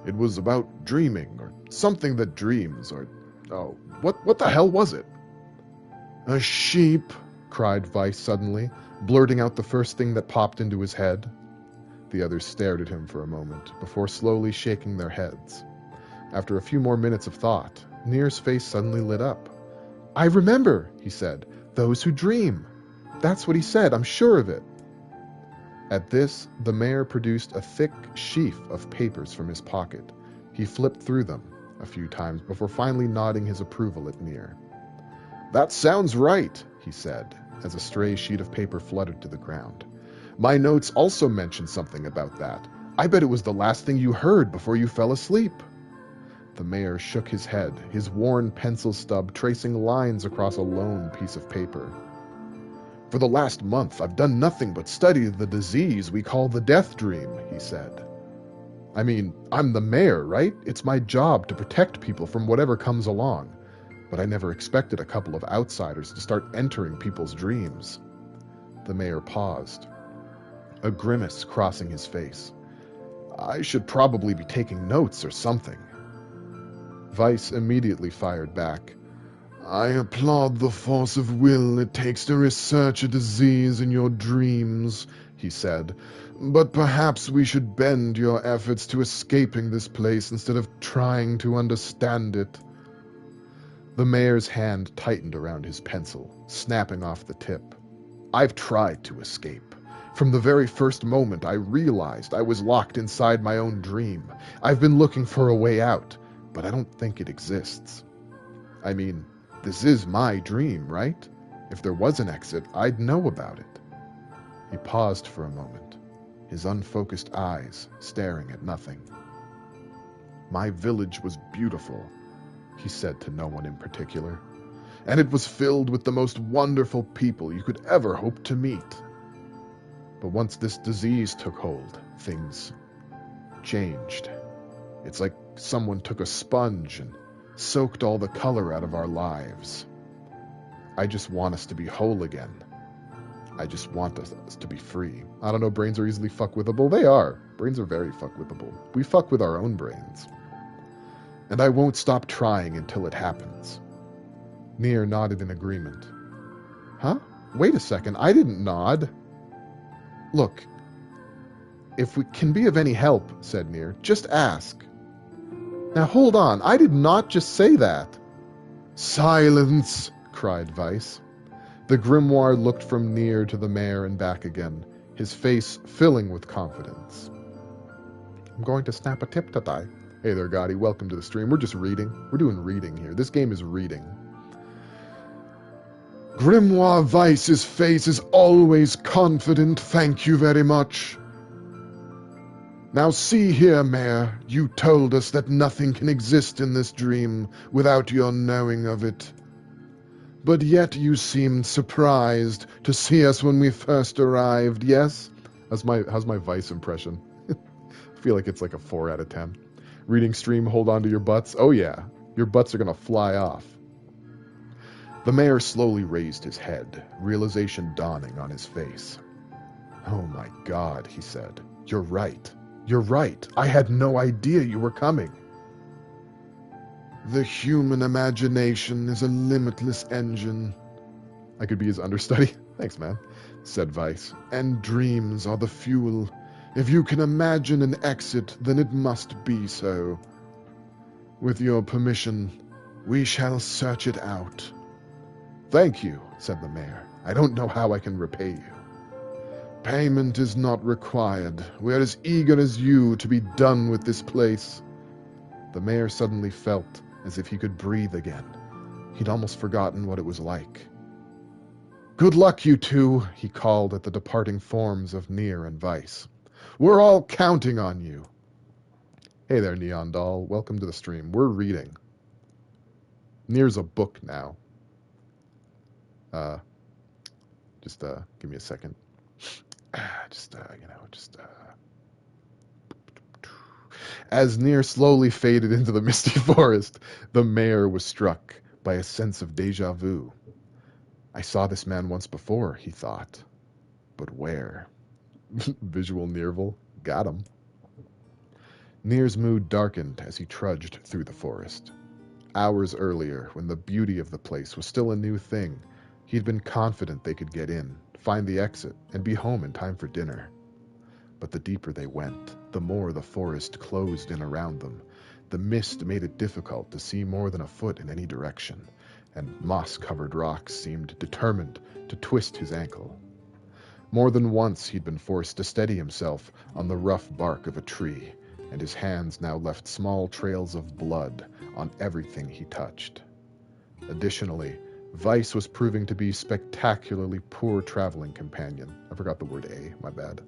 It was about dreaming, or something that dreams, or... Oh, what the hell was it? A sheep, cried Weiss suddenly, blurting out the first thing that popped into his head. The others stared at him for a moment, before slowly shaking their heads. After a few more minutes of thought, NieR's face suddenly lit up. I remember, he said. Those who dream. That's what he said, I'm sure of it. At this, the mayor produced a thick sheaf of papers from his pocket. He flipped through them a few times before finally nodding his approval at NieR. That sounds right, he said, as a stray sheet of paper fluttered to the ground. My notes also mentioned something about that. I bet it was the last thing you heard before you fell asleep. The mayor shook his head, his worn pencil stub tracing lines across a lone piece of paper. For the last month, I've done nothing but study the disease we call the Death Dream, he said. I mean, I'm the mayor, right? It's my job to protect people from whatever comes along. But I never expected a couple of outsiders to start entering people's dreams. The mayor paused, a grimace crossing his face. I should probably be taking notes or something. Weiss immediately fired back. I applaud the force of will it takes to research a disease in your dreams, he said, but perhaps we should bend your efforts to escaping this place instead of trying to understand it. The mayor's hand tightened around his pencil, snapping off the tip. I've tried to escape. From the very first moment I realized I was locked inside my own dream. I've been looking for a way out, but I don't think it exists. I mean, this is my dream, right? If there was an exit, I'd know about it. He paused for a moment, his unfocused eyes staring at nothing. My village was beautiful, he said to no one in particular. and it was filled with the most wonderful people you could ever hope to meet. But once this disease took hold, things changed. It's like someone took a sponge and soaked all the color out of our lives. I just want us to be whole again. I just want us to be free. I don't know, brains are easily fuck-withable. They are. Brains are very fuck-withable. We fuck with our own brains. And I won't stop trying until it happens. NieR nodded in agreement. Huh? Wait a second, I didn't nod. Look, if we can be of any help, said NieR, just ask. Now hold on, I did not just say that. Silence, cried Weiss. The grimoire looked from NieR to the mayor and back again, his face filling with confidence. I'm going to snap a tip to die. Hey there, Gotti, welcome to the stream. We're just reading. We're doing reading here. This game is reading. Grimoire Weiss's face is always confident, thank you very much. Now see here, Mayor, you told us that nothing can exist in this dream without your knowing of it. But yet you seemed surprised to see us when we first arrived, yes? How's my Weiss impression? I feel like it's like a 4 out of 10. Reading stream, hold on to your butts. Oh yeah, your butts are gonna fly off. The mayor slowly raised his head, realization dawning on his face. Oh my God, he said. You're right. You're right. I had no idea you were coming. The human imagination is a limitless engine. I could be his understudy. Thanks, man, said Weiss. And dreams are the fuel. If you can imagine an exit, then it must be so. With your permission, we shall search it out. Thank you, said the mayor. I don't know how I can repay you. Payment is not required. We are as eager as you to be done with this place. The mayor suddenly felt as if he could breathe again. He'd almost forgotten what it was like. Good luck, you two, he called at the departing forms of NieR and Weiss. We're all counting on you. Hey there, Neon Doll. Welcome to the stream. We're reading. NieR's a book now. Just give me a second. As NieR slowly faded into the misty forest, the mayor was struck by a sense of déjà vu. I saw this man once before, he thought. But where? Visual NieRville. Got him. NieR's mood darkened as he trudged through the forest. Hours earlier, when the beauty of the place was still a new thing, he'd been confident they could get in, find the exit, and be home in time for dinner. But the deeper they went, the more the forest closed in around them. The mist made it difficult to see more than a foot in any direction, and moss-covered rocks seemed determined to twist his ankle. More than once he'd been forced to steady himself on the rough bark of a tree, and his hands now left small trails of blood on everything he touched. Additionally, Weiss was proving to be spectacularly poor traveling companion. I forgot the word A, my bad.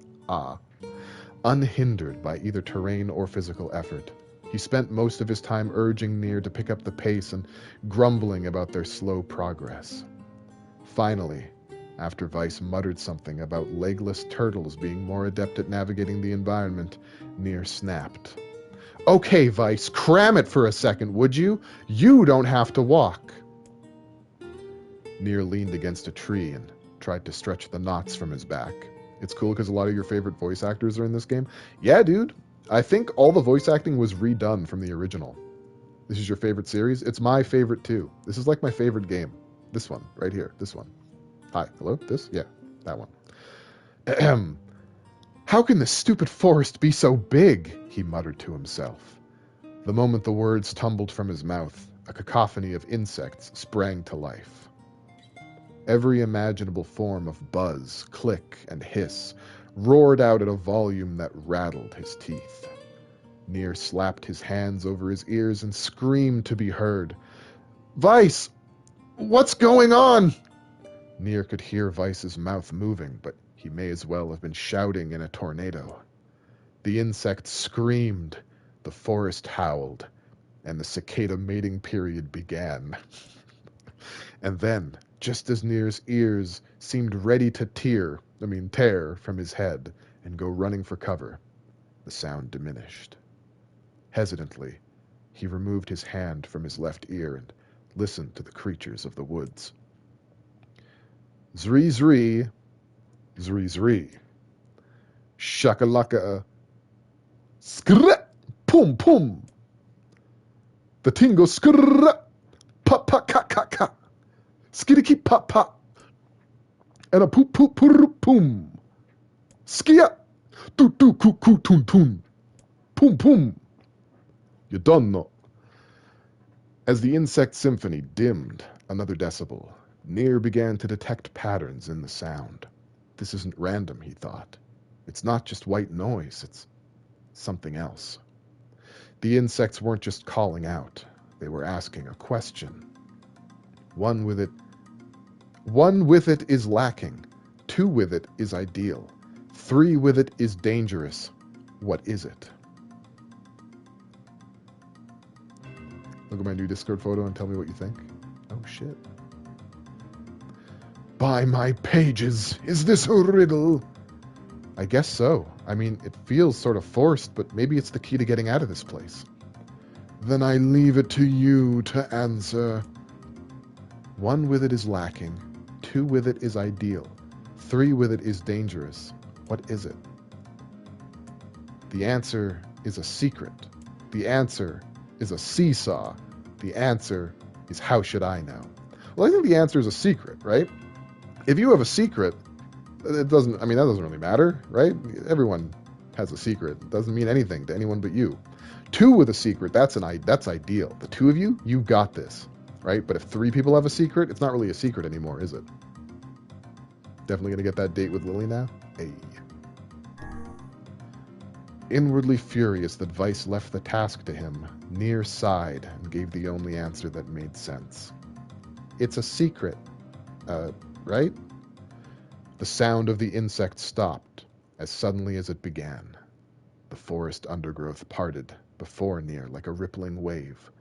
Unhindered by either terrain or physical effort, he spent most of his time urging NieR to pick up the pace and grumbling about their slow progress. Finally, after Weiss muttered something about legless turtles being more adept at navigating the environment, NieR snapped. Okay, Weiss, cram it for a second, would you? You don't have to walk. NieR leaned against a tree and tried to stretch the knots from his back. It's cool because a lot of your favorite voice actors are in this game. Yeah, dude. I think all the voice acting was redone from the original. This is your favorite series? It's my favorite too. This is like my favorite game. This one, right here. This one. Hi. Hello? This? Yeah, that one. Ahem. How can this stupid forest be so big? He muttered to himself. The moment the words tumbled from his mouth, a cacophony of insects sprang to life. Every imaginable form of buzz, click, and hiss roared out at a volume that rattled his teeth. NieR slapped his hands over his ears and screamed to be heard. Weiss! What's going on? NieR could hear Weiss's mouth moving, but he may as well have been shouting in a tornado. The insects screamed, the forest howled, and the cicada mating period began. And then, just as NieR's ears seemed ready to tear from his head and go running for cover, the sound diminished. Hesitantly, he removed his hand from his left ear and listened to the creatures of the woods. Zree zree, zree zree. Shakalaka, skrrr, pum pum. The tingo skrrr, pop pop ka ka ka. Skidiki pop pop. And a poop poop purr pum. Skia, tu tu ku ku tun tun. Pum pum. You done know. As the insect symphony dimmed another decibel, NieR began to detect patterns in the sound. This isn't random, he thought. It's not just white noise, it's something else. The insects weren't just calling out, they were asking a question. One with it is lacking. 2 with it is ideal. 3 with it is dangerous. What is it? Look at my new Discord photo and tell me what you think. Oh, shit. By my pages, is this a riddle? I guess so. I mean, it feels sort of forced, but maybe it's the key to getting out of this place. Then I leave it to you to answer. 1 with it is lacking. 2 with it is ideal. 3 with it is dangerous. What is it? The answer is a secret. The answer is a seesaw. The answer is how should I know? Well, I think the answer is a secret, right? If you have a secret, that doesn't really matter, right? Everyone has a secret. It doesn't mean anything to anyone but you. 2 with a secret, that's ideal. The 2 of you, you got this, right? But if 3 people have a secret, it's not really a secret anymore, is it? Definitely gonna get that date with Lily now? Hey. Inwardly furious that Weiss left the task to him, NieR sighed and gave the only answer that made sense. It's a secret, right? The sound of the insect stopped as suddenly as it began. The forest undergrowth parted before NieR like a rippling wave,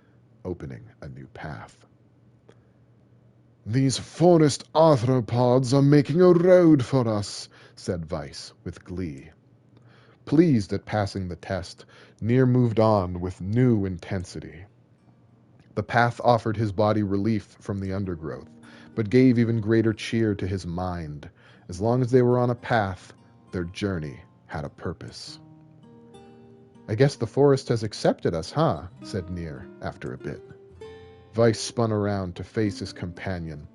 opening a new path. These forest arthropods are making a road for us, said Weiss with glee. Pleased at passing the test, NieR moved on with new intensity. The path offered his body relief from the undergrowth, but gave even greater cheer to his mind. As long as they were on a path, their journey had a purpose. I guess the forest has accepted us, huh? Said NieR after a bit. Weiss spun around to face his companion.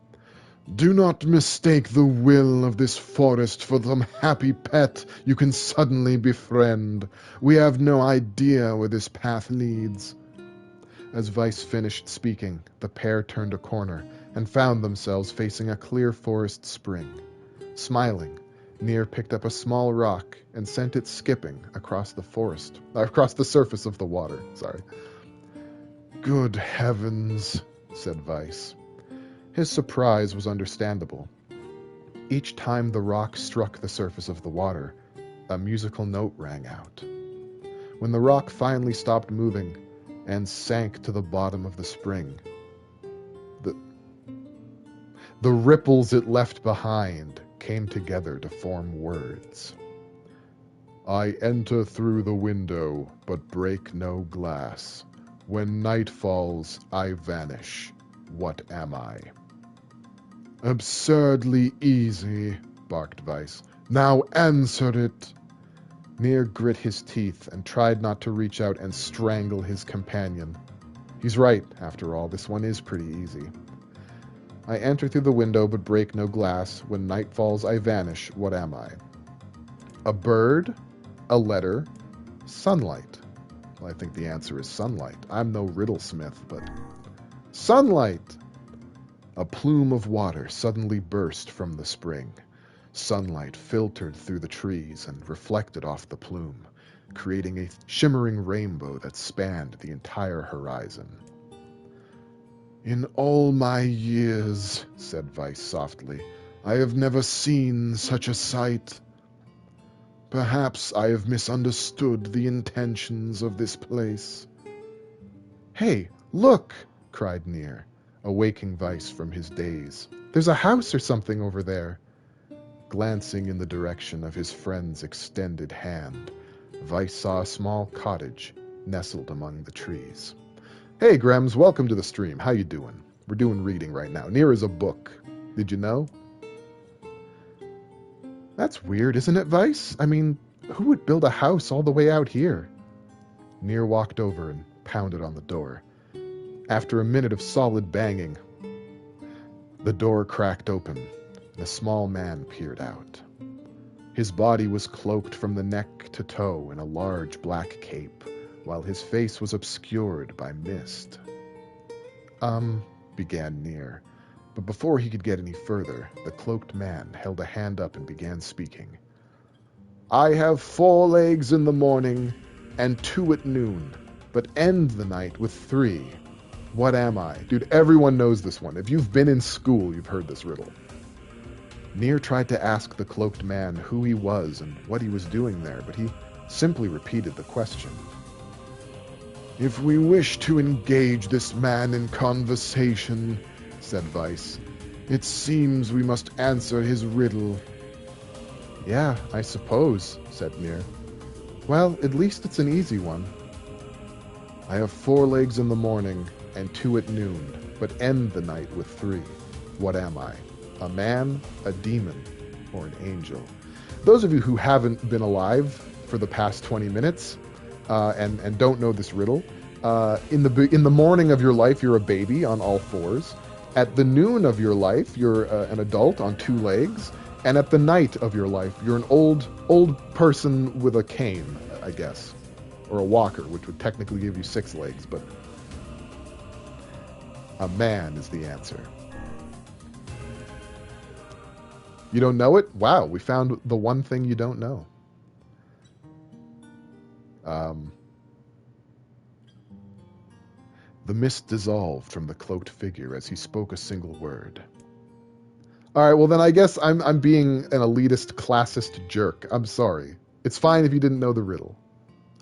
Do not mistake the will of this forest for some happy pet you can suddenly befriend. We have no idea where this path leads. As Weiss finished speaking, the pair turned a corner and found themselves facing a clear forest spring. Smiling, NieR picked up a small rock and sent it skipping across the surface of the water. Good heavens, said Weiss. His surprise was understandable. Each time the rock struck the surface of the water, a musical note rang out. When the rock finally stopped moving and sank to the bottom of the spring, the ripples it left behind came together to form words. I enter through the window, but break no glass. When night falls, I vanish. What am I? Absurdly easy, barked Weiss. Now answer it. NieR grit his teeth and tried not to reach out and strangle his companion. He's right, after all, this one is pretty easy. I enter through the window but break no glass. When night falls, I vanish. What am I? A bird? A letter? Sunlight? Well, I think the answer is sunlight. I'm no riddlesmith, but... Sunlight! A plume of water suddenly burst from the spring. Sunlight filtered through the trees and reflected off the plume, creating a shimmering rainbow that spanned the entire horizon. In all my years, said Weiss softly, I have never seen such a sight. Perhaps I have misunderstood the intentions of this place. Hey, look, cried NieR. awaking Weiss from his daze. There's a house or something over there. Glancing in the direction of his friend's extended hand, Weiss saw a small cottage nestled among the trees. Hey, Grems, welcome to the stream. How you doing? We're doing reading right now. NieR is a book. Did you know? That's weird, isn't it, Weiss? I mean, who would build a house all the way out here? NieR walked over and pounded on the door. After a minute of solid banging, the door cracked open, and a small man peered out. His body was cloaked from the neck to toe in a large black cape, while his face was obscured by mist. Began NieR, but before he could get any further, the cloaked man held a hand up and began speaking. I have 4 legs in the morning and 2 at noon, but end the night with 3. What am I? Dude, everyone knows this one. If you've been in school, you've heard this riddle. NieR tried to ask the cloaked man who he was and what he was doing there, but he simply repeated the question. If we wish to engage this man in conversation, said Weiss, it seems we must answer his riddle. Yeah, I suppose, said NieR. Well, at least it's an easy one. I have 4 legs in the morning and 2 at noon, but end the night with 3. What am I? A man, a demon, or an angel? Those of you who haven't been alive for the past 20 minutes and don't know this riddle, in the morning of your life, you're a baby on all 4s. At the noon of your life, you're an adult on 2 legs. And at the night of your life, you're an old person with a cane, I guess. Or a walker, which would technically give you 6 legs, but a man is the answer. You don't know it? Wow, we found the one thing you don't know. The mist dissolved from the cloaked figure as he spoke a single word. All right, well then I guess I'm being an elitist, classist jerk. I'm sorry. It's fine if you didn't know the riddle.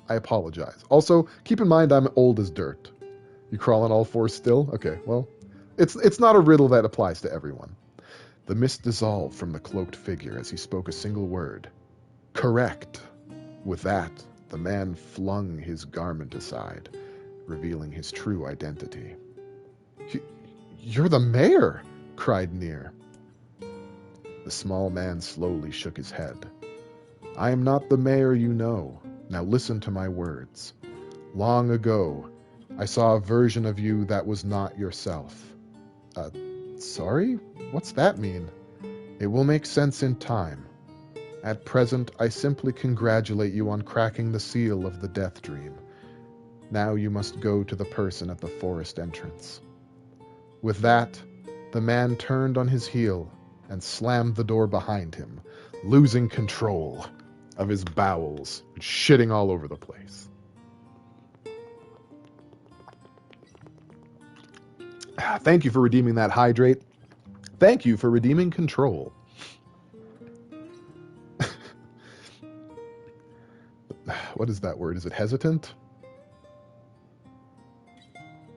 I apologize. Also, keep in mind I'm old as dirt. You crawl on all 4s still? Okay, well, it's not a riddle that applies to everyone. The mist dissolved from the cloaked figure as he spoke a single word. Correct. With that, the man flung his garment aside, revealing his true identity. You're the mayor, cried NieR. The small man slowly shook his head. I am not the mayor you know. Now listen to my words. Long ago, I saw a version of you that was not yourself. Sorry? What's that mean? It will make sense in time. At present, I simply congratulate you on cracking the seal of the death dream. Now you must go to the person at the forest entrance. With that, the man turned on his heel and slammed the door behind him, losing control of his bowels, shitting all over the place. Thank you for redeeming that hydrate. Thank you for redeeming control. What is that word? Is it hesitant?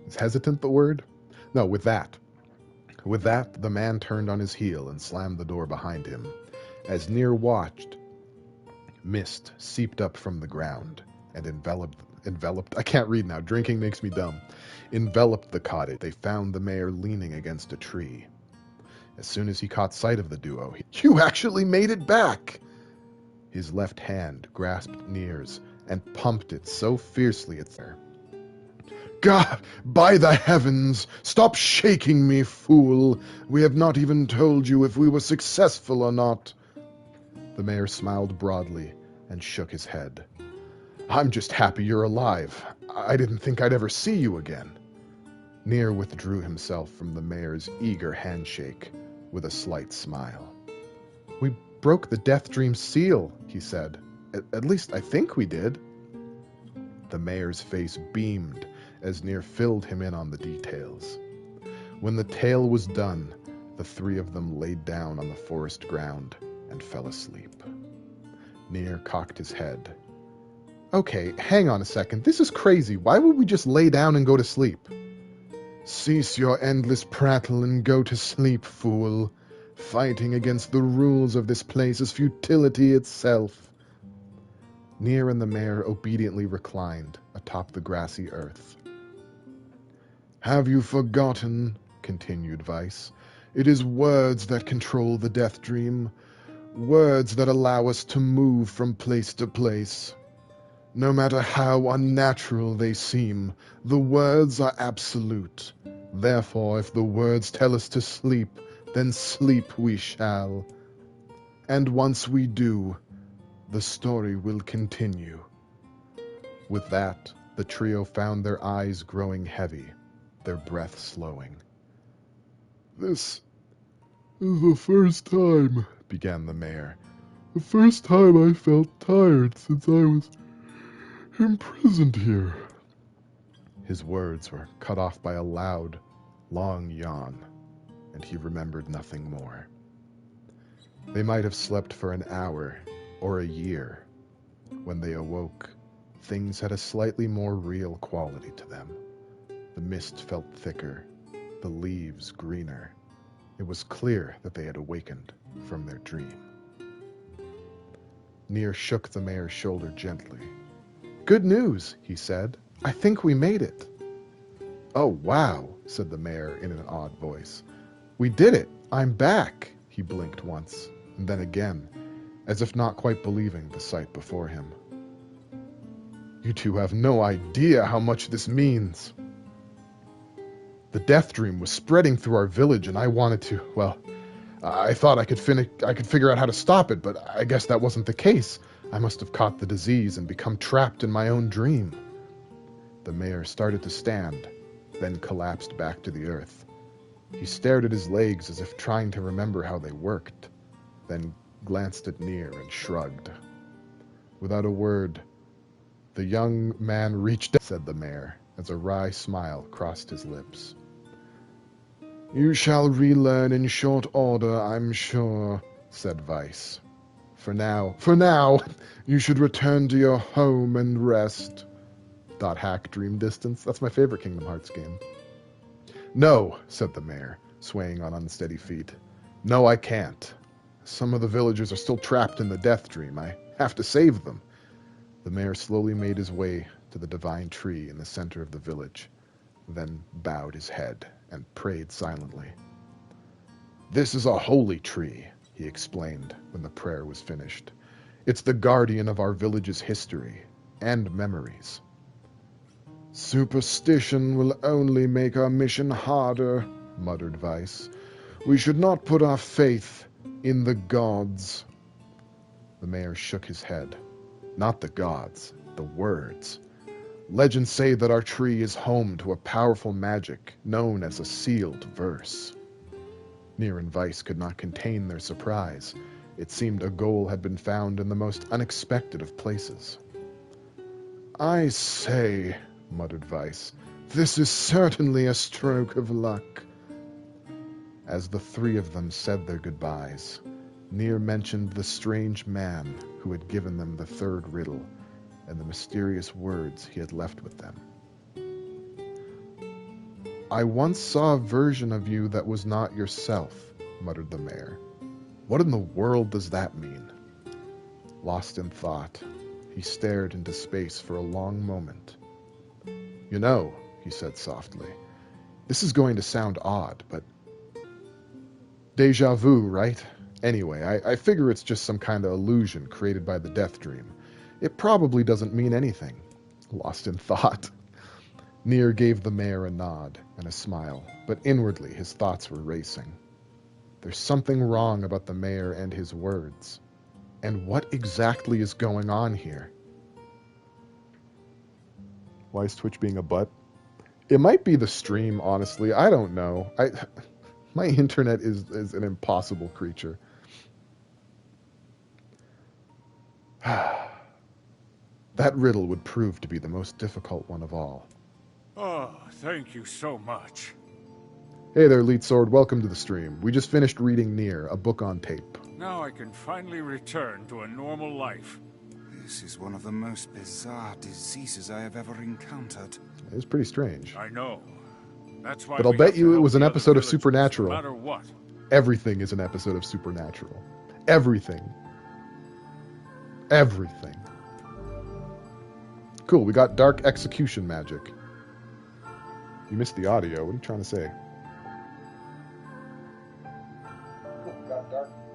Is hesitant the word? No, with that. With that, the man turned on his heel and slammed the door behind him. As NieR watched, mist seeped up from the ground and enveloped, I can't read now, drinking makes me dumb, enveloped the cottage. They found the mayor leaning against a tree. As soon as he caught sight of the duo, You actually made it back! His left hand grasped NieR's and pumped it so fiercely it's there. God, by the heavens, stop shaking me, fool! We have not even told you if we were successful or not. The mayor smiled broadly and shook his head. I'm just happy you're alive. I didn't think I'd ever see you again. NieR withdrew himself from the mayor's eager handshake with a slight smile. We broke the death dream seal, he said. At least I think we did. The mayor's face beamed as NieR filled him in on the details. When the tale was done, the 3 of them laid down on the forest ground and fell asleep. NieR cocked his head. Okay, hang on a second. This is crazy. Why would we just lay down and go to sleep? Cease your endless prattle and go to sleep, fool. Fighting against the rules of this place is futility itself. NieR and the mayor obediently reclined atop the grassy earth. Have you forgotten, continued Weiss, it is words that control the death dream, words that allow us to move from place to place. No matter how unnatural they seem, the words are absolute. Therefore, if the words tell us to sleep, then sleep we shall. And once we do, the story will continue. With that, the trio found their eyes growing heavy, their breath slowing. This is the first time, began the mayor. The first time I felt tired since I was imprisoned here. His words were cut off by a loud, long yawn, and he remembered nothing more. They might have slept for an hour or a year. When they awoke, things had a slightly more real quality to them. The mist felt thicker, the leaves greener. It was clear that they had awakened from their dream. NieR shook the mayor's shoulder gently. Good news, he said. I think we made it. Oh, wow, said the mayor in an odd voice. We did it. I'm back. He blinked once, and then again, as if not quite believing the sight before him. You two have no idea how much this means. The death dream was spreading through our village, and I wanted to, well, I thought I could figure out how to stop it, but I guess that wasn't the case. I must have caught the disease and become trapped in my own dream. The mayor started to stand, then collapsed back to the earth. He stared at his legs as if trying to remember how they worked, then glanced at NieR and shrugged. Without a word, the young man reached out, said the mayor, as a wry smile crossed his lips. You shall relearn in short order, I'm sure, said Weiss. For now, you should return to your home and rest. Hack dream distance. That's my favorite Kingdom Hearts game. No, said the mayor, swaying on unsteady feet. No, I can't. Some of the villagers are still trapped in the death dream. I have to save them. The mayor slowly made his way to the divine tree in the center of the village, then bowed his head and prayed silently. This is a holy tree, he explained when the prayer was finished. It's the guardian of our village's history and memories. Superstition will only make our mission harder, muttered Weiss. We should not put our faith in the gods. The mayor shook his head. Not the gods, the words. Legends say that our tree is home to a powerful magic known as a sealed verse. NieR and Weiss could not contain their surprise. It seemed a goal had been found in the most unexpected of places. I say, muttered Weiss, this is certainly a stroke of luck. As the three of them said their goodbyes, NieR mentioned the strange man who had given them the third riddle and the mysterious words he had left with them. I once saw a version of you that was not yourself, muttered the mayor. What in the world does that mean? Lost in thought, he stared into space for a long moment. You know, he said softly, this is going to sound odd, but déjà vu, right? Anyway, I figure it's just some kind of illusion created by the death dream. It probably doesn't mean anything. Lost in thought. NieR gave the mayor a nod and a smile, but inwardly his thoughts were racing. There's something wrong about the mayor and his words. And what exactly is going on here? Why is Twitch being a butt? It might be the stream, honestly. I don't know. My internet is an impossible creature. That riddle would prove to be the most difficult one of all.
Oh, thank you so much.
Hey there, Elite Sword. Welcome to the stream. We just finished reading NieR, a book on tape.
Now I can finally return to a normal life.
This is one of the most bizarre diseases I have ever encountered.
It was pretty strange.
I know. That's why
But I'll
we have
bet
to
you it
help
was an
the other
episode of
villagers,
Supernatural.
No matter what.
Everything is an episode of Supernatural. Everything. Everything. Cool, we got dark execution magic. You missed the audio. What are you trying to say?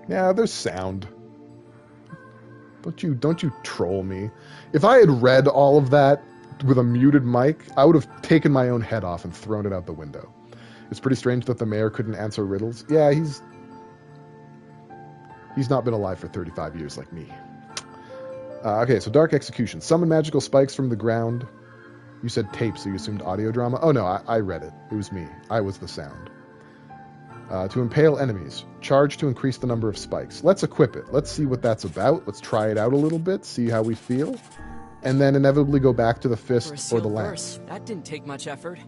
Yeah, there's sound. Don't you troll me. If I had read all of that with a muted mic, I would have taken my own head off and thrown it out the window. It's pretty strange that the mayor couldn't answer riddles. Yeah, he's not been alive for 35 years like me. Okay, so dark execution. Summon magical spikes from the ground. You said tape, so you assumed audio drama. Oh no, I read it. It was me. I was the sound. To impale enemies. Charge to increase the number of spikes. Let's equip it. Let's see what that's about. Let's try it out a little bit, see how we feel. And then inevitably go back to the fist or the lance.
That didn't take much effort.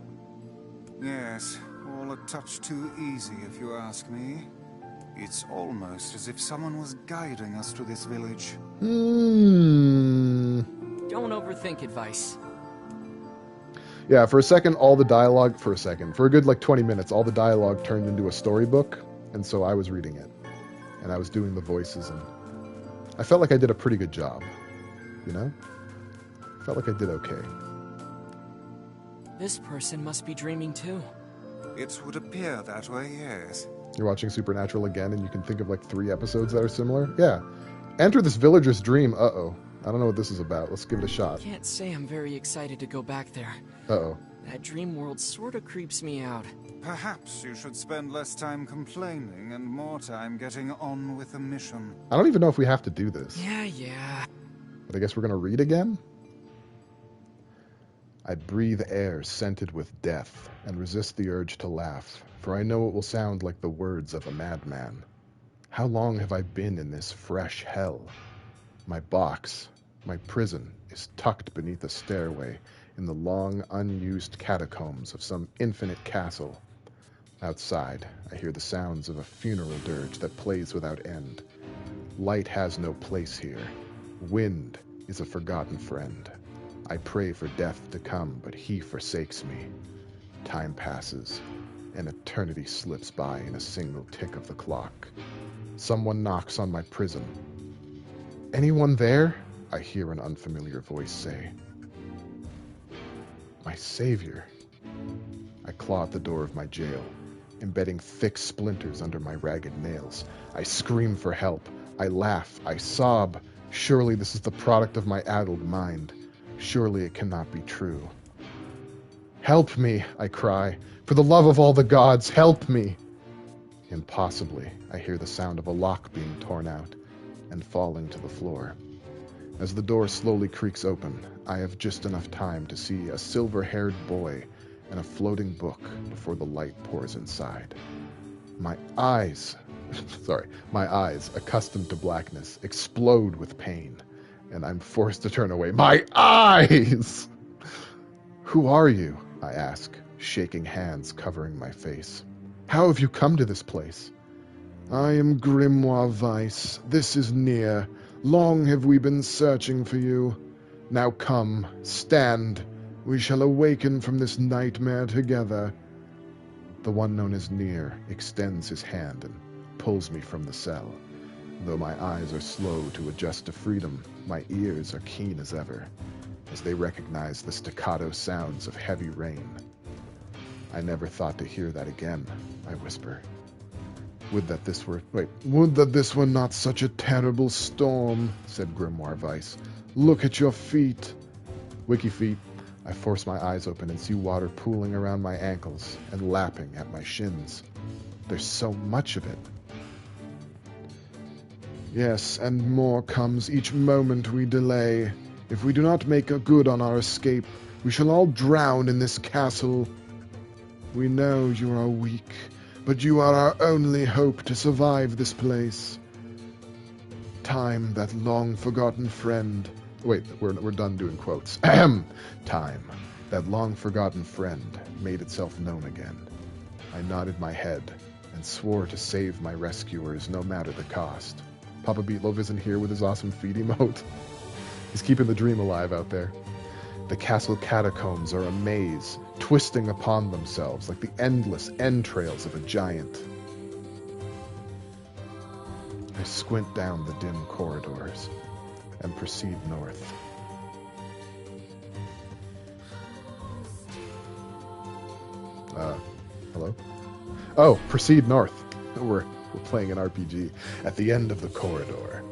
Yes, all a touch too easy if you ask me. It's almost as if someone was guiding us to this village.
Don't overthink it, Weiss.
Yeah, for a second, for a good 20 minutes, all the dialogue turned into a storybook, and so I was reading it. And I was doing the voices, and I felt like I did a pretty good job. You know? I felt like I did okay.
This person must be dreaming too.
It would appear that way, yes.
You're watching Supernatural again, and you can think of 3 episodes that are similar? Yeah. Enter this villager's dream. Uh-oh. I don't know what this is about. Let's give it a shot.
Can't say I'm very excited to go back there.
Uh-oh.
That dream world sort of creeps me out.
Perhaps you should spend less time complaining and more time getting on with the mission.
I don't even know if we have to do this.
Yeah.
But I guess we're going to read again? I breathe air scented with death and resist the urge to laugh, for I know it will sound like the words of a madman. How long have I been in this fresh hell? My box, my prison, is tucked beneath a stairway in the long, unused catacombs of some infinite castle. Outside, I hear the sounds of a funeral dirge that plays without end. Light has no place here. Wind is a forgotten friend. I pray for death to come, but he forsakes me. Time passes. An eternity slips by in a single tick of the clock. Someone knocks on my prison. Anyone there? I hear an unfamiliar voice say. My savior. I claw at the door of my jail, embedding thick splinters under my ragged nails. I scream for help. I laugh. I sob. Surely this is the product of my addled mind. Surely it cannot be true. Help me, I cry. For the love of all the gods, help me. Impossibly, I hear the sound of a lock being torn out and falling to the floor. As the door slowly creaks open, I have just enough time to see a silver-haired boy and a floating book before the light pours inside. My eyes, accustomed to blackness, explode with pain, and I'm forced to turn away. My eyes! Who are you? I ask, shaking hands covering my face. How have you come to this place? I am Grimoire Weiss. This is NieR. Long have we been searching for you. Now come, stand. We shall awaken from this nightmare together. The one known as NieR extends his hand and pulls me from the cell. Though my eyes are slow to adjust to freedom, my ears are keen as ever, as they recognize the staccato sounds of heavy rain. I never thought to hear that again, I whisper. Would that this were not such a terrible storm, said Grimoire Weiss. Look at your feet. Wiki feet. I force my eyes open and see water pooling around my ankles and lapping at my shins. There's so much of it. Yes, and more comes each moment we delay. If we do not make a good on our escape, we shall all drown in this castle. We know you are weak, but you are our only hope to survive this place. Time, that long-forgotten friend... Wait, we're done doing quotes. Time, that long-forgotten friend, made itself known again. I nodded my head and swore to save my rescuers no matter the cost. Papa Beatlove isn't here with his awesome feed emote. He's keeping the dream alive out there. The castle catacombs are a maze, twisting upon themselves like the endless entrails of a giant. I squint down the dim corridors and proceed north. Hello? Oh, proceed north. We're playing an RPG. At the end of the corridor,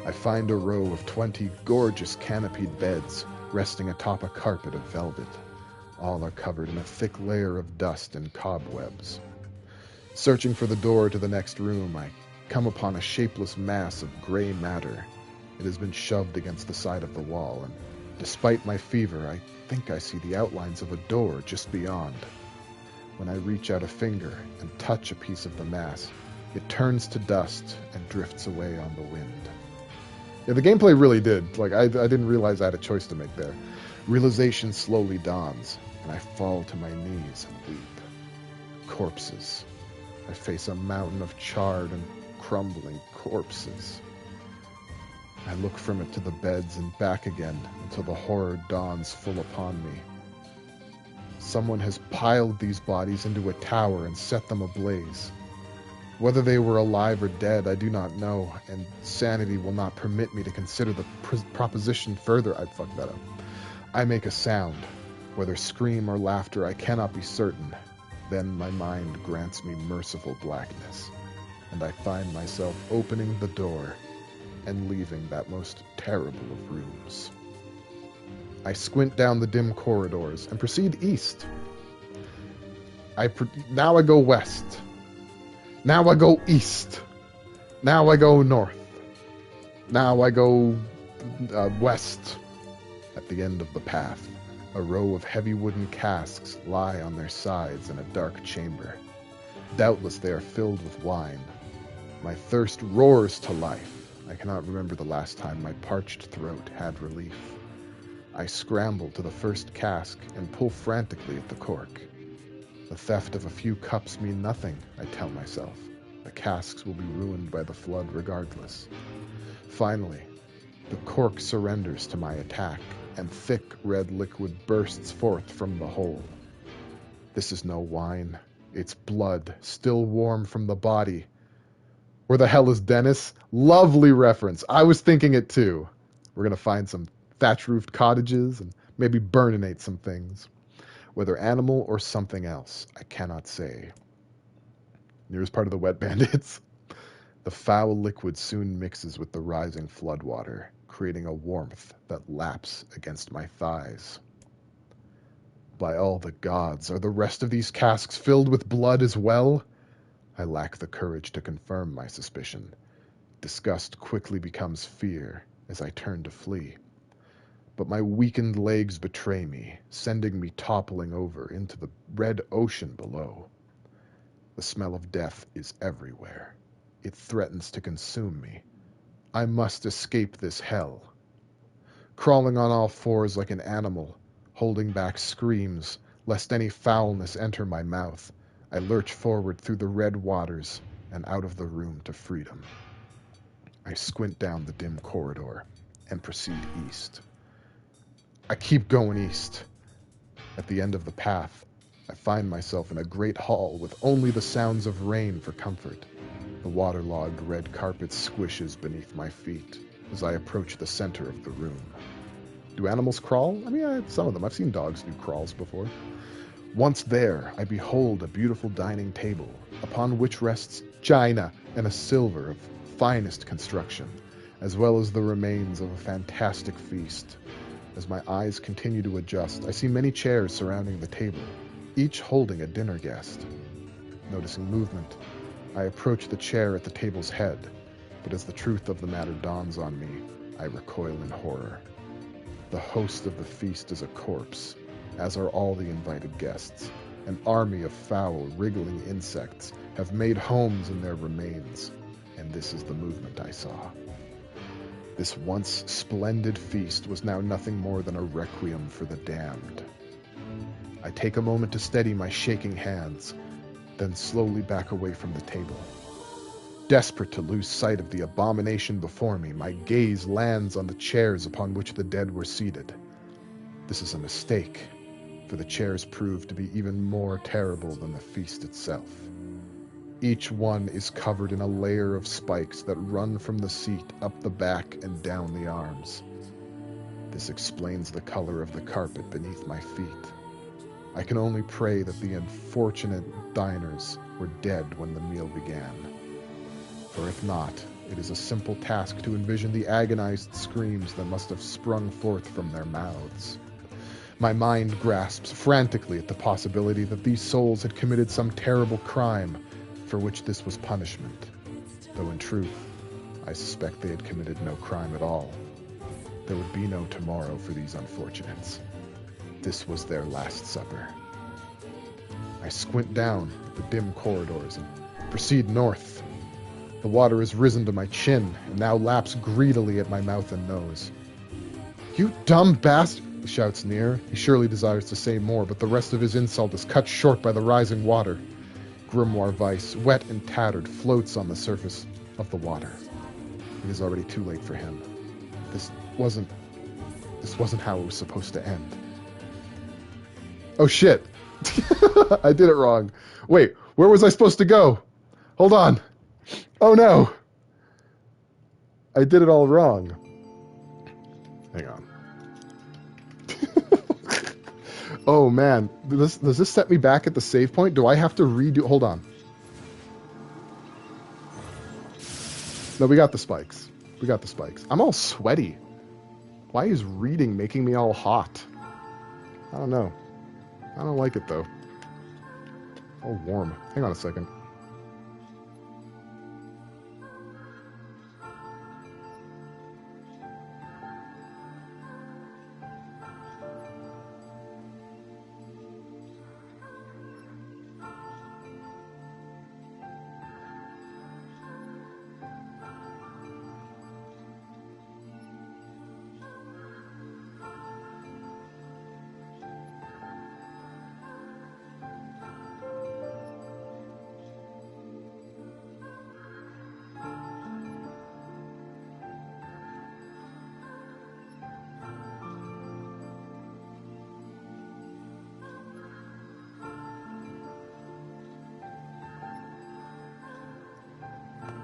I find a row of 20 gorgeous canopied beds resting atop a carpet of velvet. All are covered in a thick layer of dust and cobwebs. Searching for the door to the next room, I come upon a shapeless mass of gray matter. It has been shoved against the side of the wall, and despite my fever, I think I see the outlines of a door just beyond. When I reach out a finger and touch a piece of the mass, it turns to dust and drifts away on the wind. Yeah, the gameplay really did. I didn't realize I had a choice to make there. Realization slowly dawns, and I fall to my knees and weep. Corpses. I face a mountain of charred and crumbling corpses. I look from it to the beds and back again until the horror dawns full upon me. Someone has piled these bodies into a tower and set them ablaze. Whether they were alive or dead, I do not know, and sanity will not permit me to consider the proposition further. I fucked that up. I make a sound. Whether scream or laughter, I cannot be certain. Then my mind grants me merciful blackness, and I find myself opening the door and leaving that most terrible of rooms. I squint down the dim corridors and proceed east. Now I go west. Now I go east. Now I go north. Now I go west. At the end of the path, a row of heavy wooden casks lie on their sides in a dark chamber. Doubtless they are filled with wine. My thirst roars to life. I cannot remember the last time my parched throat had relief. I scramble to the first cask and pull frantically at the cork. The theft of a few cups mean nothing, I tell myself. The casks will be ruined by the flood regardless. Finally, the cork surrenders to my attack, and thick red liquid bursts forth from the hole. This is no wine. It's blood, still warm from the body. Where the hell is Dennis? Lovely reference. I was thinking it too. We're going to find some thatch-roofed cottages and maybe burninate some things. Whether animal or something else, I cannot say. Near is part of the wet bandits. The foul liquid soon mixes with the rising floodwater, creating a warmth that laps against my thighs. By all the gods, are the rest of these casks filled with blood as well? I lack the courage to confirm my suspicion. Disgust quickly becomes fear as I turn to flee. But my weakened legs betray me, sending me toppling over into the red ocean below. The smell of death is everywhere. It threatens to consume me. I must escape this hell. Crawling on all fours like an animal, holding back screams, lest any foulness enter my mouth, I lurch forward through the red waters and out of the room to freedom. I squint down the dim corridor and proceed east. I keep going east. At the end of the path, I find myself in a great hall with only the sounds of rain for comfort. The waterlogged red carpet squishes beneath my feet as I approach the center of the room. Do animals crawl? I mean, some of them. I've seen dogs do crawls before. Once there, I behold a beautiful dining table, upon which rests china and a silver of finest construction, as well as the remains of a fantastic feast. As my eyes continue to adjust, I see many chairs surrounding the table, each holding a dinner guest. Noticing movement, I approach the chair at the table's head, but as the truth of the matter dawns on me, I recoil in horror. The host of the feast is a corpse, as are all the invited guests. An army of foul, wriggling insects have made homes in their remains, and this is the movement I saw. This once splendid feast was now nothing more than a requiem for the damned. I take a moment to steady my shaking hands, then slowly back away from the table. Desperate to lose sight of the abomination before me, my gaze lands on the chairs upon which the dead were seated. This is a mistake, for the chairs prove to be even more terrible than the feast itself. Each one is covered in a layer of spikes that run from the seat up the back and down the arms. This explains the color of the carpet beneath my feet. I can only pray that the unfortunate diners were dead when the meal began. For if not, it is a simple task to envision the agonized screams that must have sprung forth from their mouths. My mind grasps frantically at the possibility that these souls had committed some terrible crime for which this was punishment, though in truth, I suspect they had committed no crime at all. There would be no tomorrow for these unfortunates. This was their last supper. I squint down at the dim corridors and proceed north. The water has risen to my chin and now laps greedily at my mouth and nose. "You dumb bastard!" shouts NieR. He surely desires to say more, but the rest of his insult is cut short by the rising water. Grimoire Weiss, wet and tattered, floats on the surface of the water. It is already too late for him. This wasn't how it was supposed to end. Oh shit! I did it wrong. Wait, where was I supposed to go? Hold on. Oh no! I did it all wrong. Hang on. Oh man, does this set me back at the save point? Do I have to redo? Hold on. No, we got the spikes. We got the spikes. I'm all sweaty. Why is reading making me all hot? I don't know. I don't like it though. All warm. Hang on a second.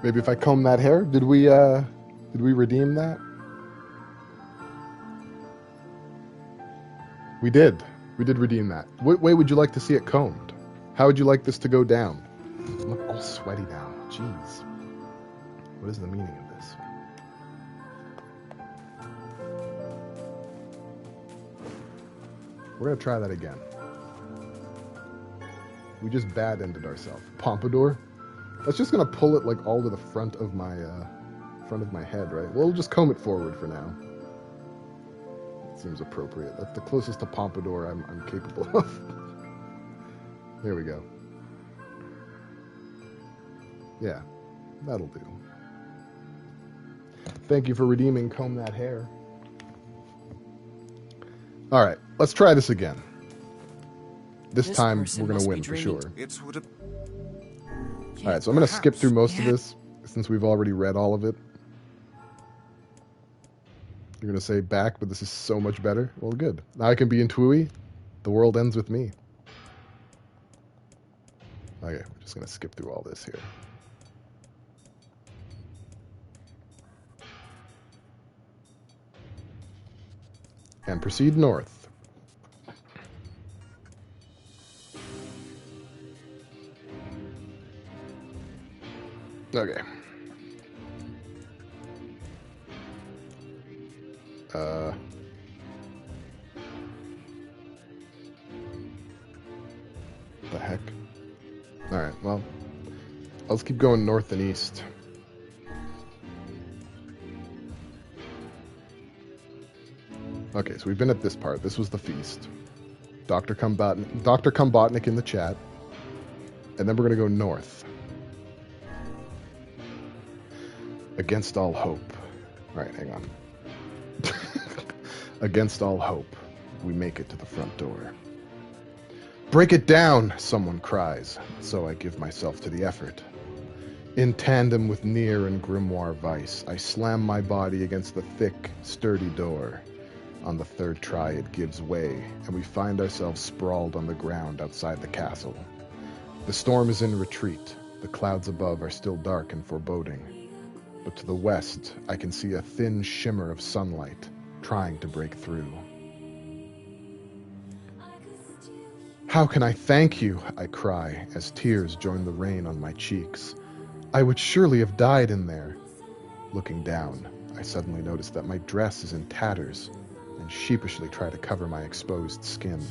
Maybe if I comb that hair, did we redeem that? We did. We did redeem that. What way would you like to see it combed? How would you like this to go down? I look all sweaty now. Jeez. What is the meaning of this? We're gonna try that again. We just bad-ended ourselves. Pompadour? That's just gonna pull it like all to the front of my head, right? We'll just comb it forward for now. Seems appropriate. That's the closest to pompadour I'm capable of. There we go. Yeah, that'll do. Thank you for redeeming Comb That Hair. All right, let's try this again. This time we're gonna win for sure. All right, so I'm going to skip through most of this, since we've already read all of it. You're going to say back, but this is so much better? Well, good. Now I can be in Tui. The world ends with me. Okay, we're just going to skip through all this here. And proceed north. Okay. The heck? Alright, well, let's keep going north and east. Okay, so we've been at this part. This was the feast. Dr. Kumbotnik in the chat. And then we're going to go north. Against all hope. Alright, hang on. Against all hope, we make it to the front door. Break it down, someone cries, so I give myself to the effort. In tandem with NieR and Grimoire Weiss, I slam my body against the thick, sturdy door. On the third try, it gives way, and we find ourselves sprawled on the ground outside the castle. The storm is in retreat. The clouds above are still dark and foreboding. But to the west, I can see a thin shimmer of sunlight trying to break through. How can I thank you? I cry as tears join the rain on my cheeks. I would surely have died in there. Looking down, I suddenly notice that my dress is in tatters and sheepishly try to cover my exposed skin.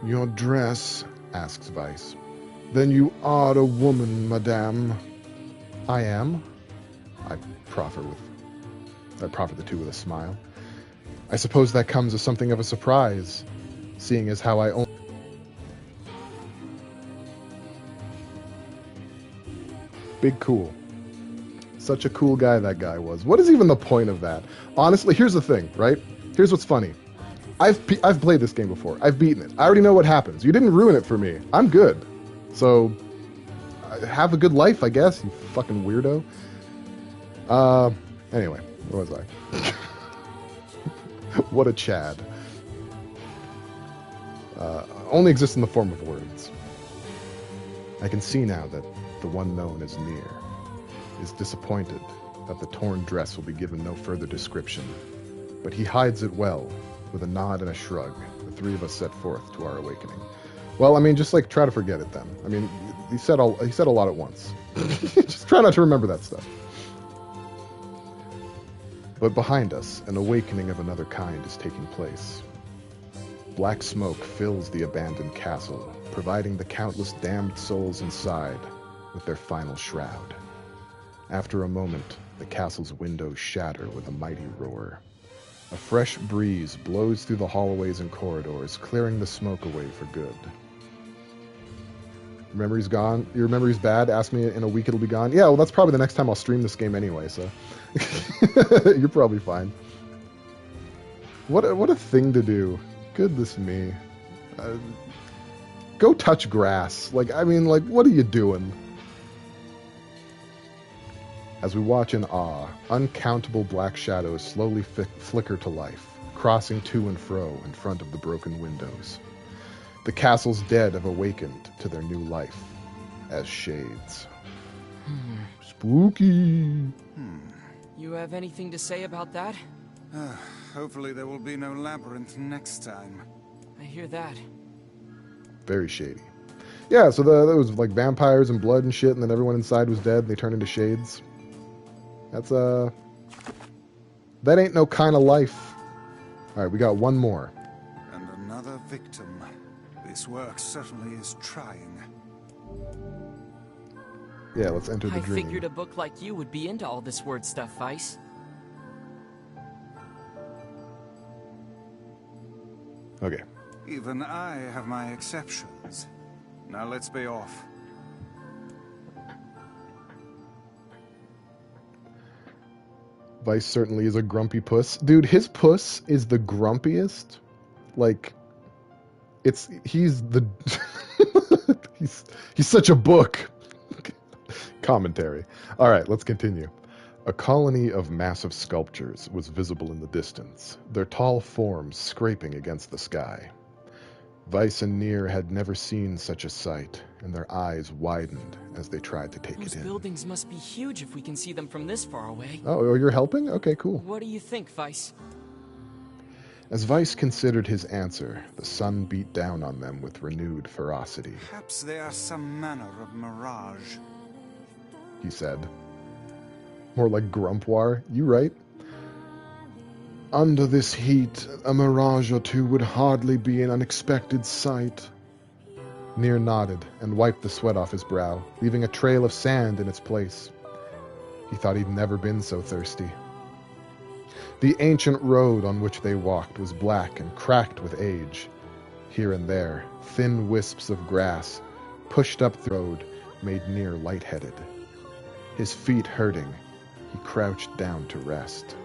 Your dress? Asks Weiss. Then you are a woman, madame. I am? I proffer the two with a smile. I suppose that comes as something of a surprise, seeing as how I only... Big cool. Such a cool guy that guy was. What is even the point of that? Honestly, here's the thing, right? Here's what's funny. I've played this game before. I've beaten it. I already know what happens. You didn't ruin it for me. I'm good. So, have a good life, I guess, you fucking weirdo. Anyway, where was I? What a Chad. Only exists in the form of words. I can see now that the one known as NieR is disappointed that the torn dress will be given no further description, but he hides it well. With a nod and a shrug, the three of us set forth to our awakening. Well, I mean, just like try to forget it then. I mean, he said a lot at once. Just try not to remember that stuff. But behind us, an awakening of another kind is taking place. Black smoke fills the abandoned castle, providing the countless damned souls inside with their final shroud. After a moment, the castle's windows shatter with a mighty roar. A fresh breeze blows through the hallways and corridors, clearing the smoke away for good. Your memory's gone? Your memory's bad? Ask me in a week it'll be gone? Yeah, well, that's probably the next time I'll stream this game anyway, so... You're probably fine. What a thing to do. Goodness me. Go touch grass. Like, I mean, like, what are you doing? As we watch in awe, uncountable black shadows slowly flicker to life, crossing to and fro in front of the broken windows. The castle's dead have awakened to their new life as shades. Spooky.
You have anything to say about that?
Hopefully there will be no labyrinth next time.
I hear that.
Very shady. Yeah, so there was like vampires and blood and shit, and then everyone inside was dead, and they turned into shades. That's, that ain't no kind of life. Alright, we got one more.
And another victim. This work certainly is trying.
Yeah, let's enter the dream.
I figured a book like you would be into all this word stuff, Weiss.
Okay.
Even I have my exceptions. Now let's be off.
Weiss certainly is a grumpy puss. Dude, his puss is the grumpiest. Like, he's the... he's such a book. Commentary. Alright, let's continue. A colony of massive sculptures was visible in the distance, their tall forms scraping against the sky. Weiss and NieR had never seen such a sight, and their eyes widened as they tried to take it in.
Those buildings must be huge if we can see them from this far away.
Oh, you're helping? Okay, cool.
What do you think, Weiss?
As Weiss considered his answer, the sun beat down on them with renewed ferocity.
Perhaps they are some manner of mirage,
he said. More like Grumpoir, you right? Under this heat, a mirage or two would hardly be an unexpected sight. NieR nodded and wiped the sweat off his brow, leaving a trail of sand in its place. He thought he'd never been so thirsty. The ancient road on which they walked was black and cracked with age. Here and there, thin wisps of grass, pushed up the road, made NieR lightheaded. His feet hurting, he crouched down to rest.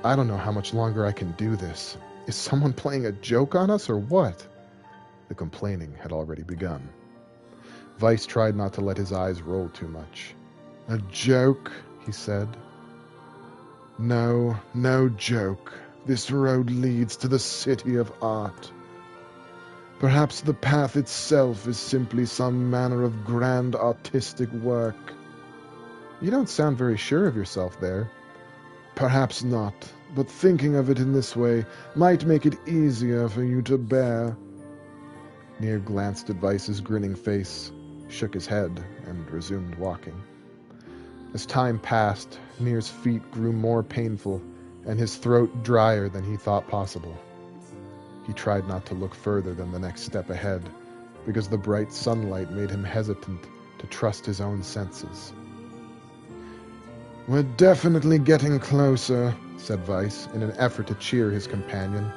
I don't know how much longer I can do this. Is someone playing a joke on us or what? The complaining had already begun. Weiss tried not to let his eyes roll too much. A joke, he said. No joke. This road leads to the city of art. Perhaps the path itself is simply some manner of grand artistic work. You don't sound very sure of yourself there. Perhaps not, but thinking of it in this way might make it easier for you to bear. NieR glanced at Weiss's grinning face, shook his head, and resumed walking. As time passed, NieR's feet grew more painful, and his throat drier than he thought possible. He tried not to look further than the next step ahead, because the bright sunlight made him hesitant to trust his own senses. "We're definitely getting closer," said Weiss, in an effort to cheer his companion.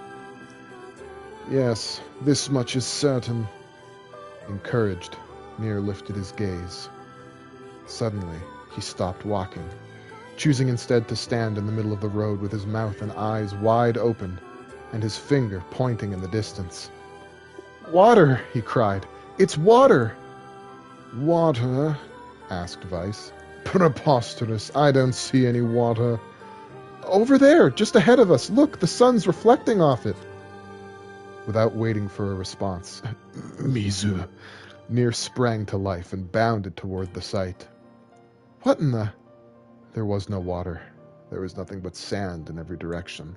"Yes, this much is certain." Encouraged, NieR lifted his gaze. Suddenly, he stopped walking, choosing instead to stand in the middle of the road with his mouth and eyes wide open, and his finger pointing in the distance. "Water!" he cried. "It's water!" "Water?" asked Weiss. "Preposterous! I don't see any water." "Over there, just ahead of us! Look, the sun's reflecting off it!" Without waiting for a response, Mizu, NieR sprang to life and bounded toward the sight. What in the... There was no water. There was nothing but sand in every direction.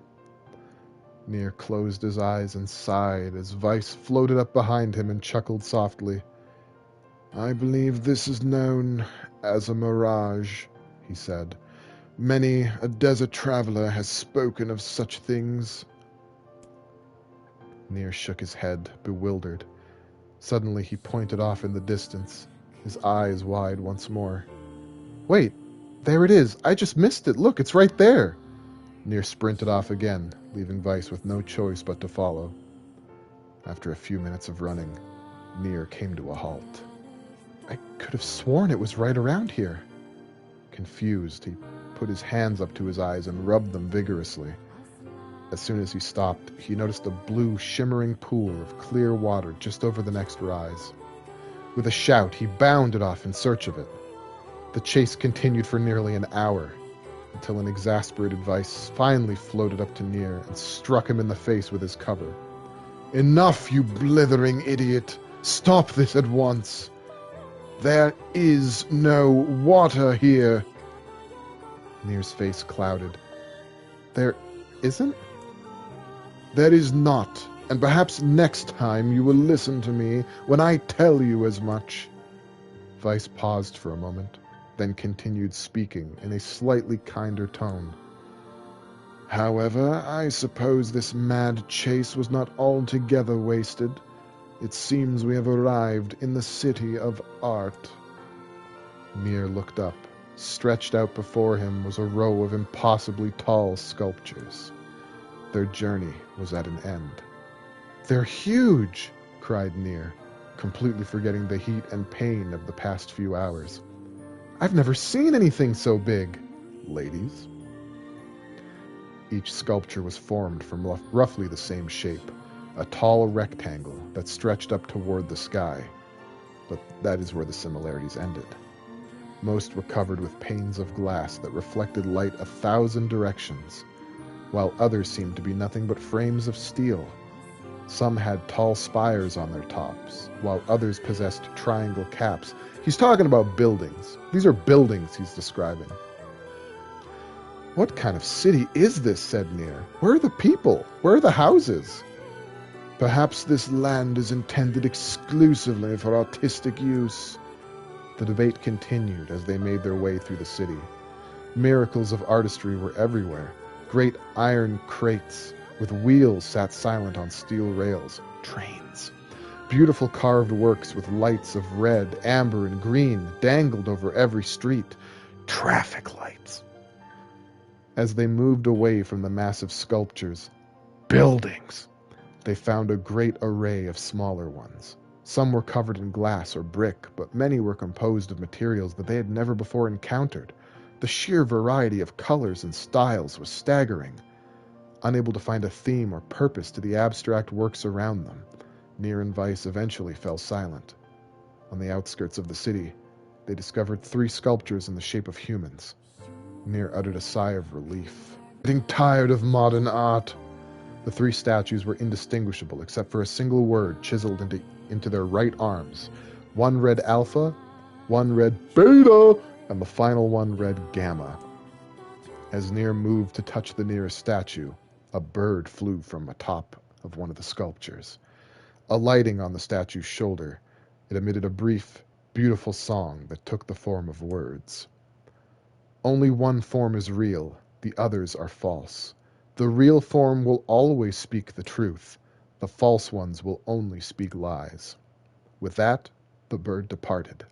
NieR closed his eyes and sighed as Weiss floated up behind him and chuckled softly. "I believe this is known as a mirage," he said. "Many a desert traveler has spoken of such things." NieR shook his head, bewildered. Suddenly he pointed off in the distance, his eyes wide once more. "Wait, there it is! I just missed it! Look, it's right there!" NieR sprinted off again, leaving Weiss with no choice but to follow. After a few minutes of running, NieR came to a halt. "I could have sworn it was right around here." Confused, he put his hands up to his eyes and rubbed them vigorously. As soon as he stopped, he noticed a blue, shimmering pool of clear water just over the next rise. With a shout, he bounded off in search of it. The chase continued for nearly an hour, until an exasperated Weiss finally floated up to NieR and struck him in the face with his cover. "Enough, you blithering idiot! Stop this at once! There is no water here!" NieR's face clouded. "There isn't?" "There is not, and perhaps next time you will listen to me when I tell you as much." Weiss paused for a moment, then continued speaking in a slightly kinder tone. "However, I suppose this mad chase was not altogether wasted. It seems we have arrived in the city of art." NieR looked up. Stretched out before him was a row of impossibly tall sculptures. Their journey was at an end. "They're huge!" cried NieR, completely forgetting the heat and pain of the past few hours. "I've never seen anything so big, ladies." Each sculpture was formed from roughly the same shape, a tall rectangle that stretched up toward the sky, but that is where the similarities ended. Most were covered with panes of glass that reflected light 1,000 directions, while others seemed to be nothing but frames of steel. Some had tall spires on their tops, while others possessed triangle caps. He's talking about buildings. These are buildings he's describing. "What kind of city is this?" said NieR. "Where are the people? Where are the houses?" "Perhaps this land is intended exclusively for artistic use." The debate continued as they made their way through the city. Miracles of artistry were everywhere. Great iron crates with wheels sat silent on steel rails. Trains. Beautiful carved works with lights of red, amber, and green dangled over every street. Traffic lights. As they moved away from the massive sculptures, buildings, they found a great array of smaller ones. Some were covered in glass or brick, but many were composed of materials that they had never before encountered. The sheer variety of colors and styles was staggering. Unable to find a theme or purpose to the abstract works around them, NieR and Weiss eventually fell silent. On the outskirts of the city, they discovered 3 sculptures in the shape of humans. NieR uttered a sigh of relief. Getting tired of modern art. The three statues were indistinguishable except for a single word chiseled into their right arms. One read Alpha, one read Beta, and the final one read Gamma. As NieR moved to touch the nearest statue, a bird flew from atop of one of the sculptures. Alighting on the statue's shoulder, it emitted a brief, beautiful song that took the form of words. Only one form is real, the others are false. The real form will always speak the truth. The false ones will only speak lies. With that, the bird departed.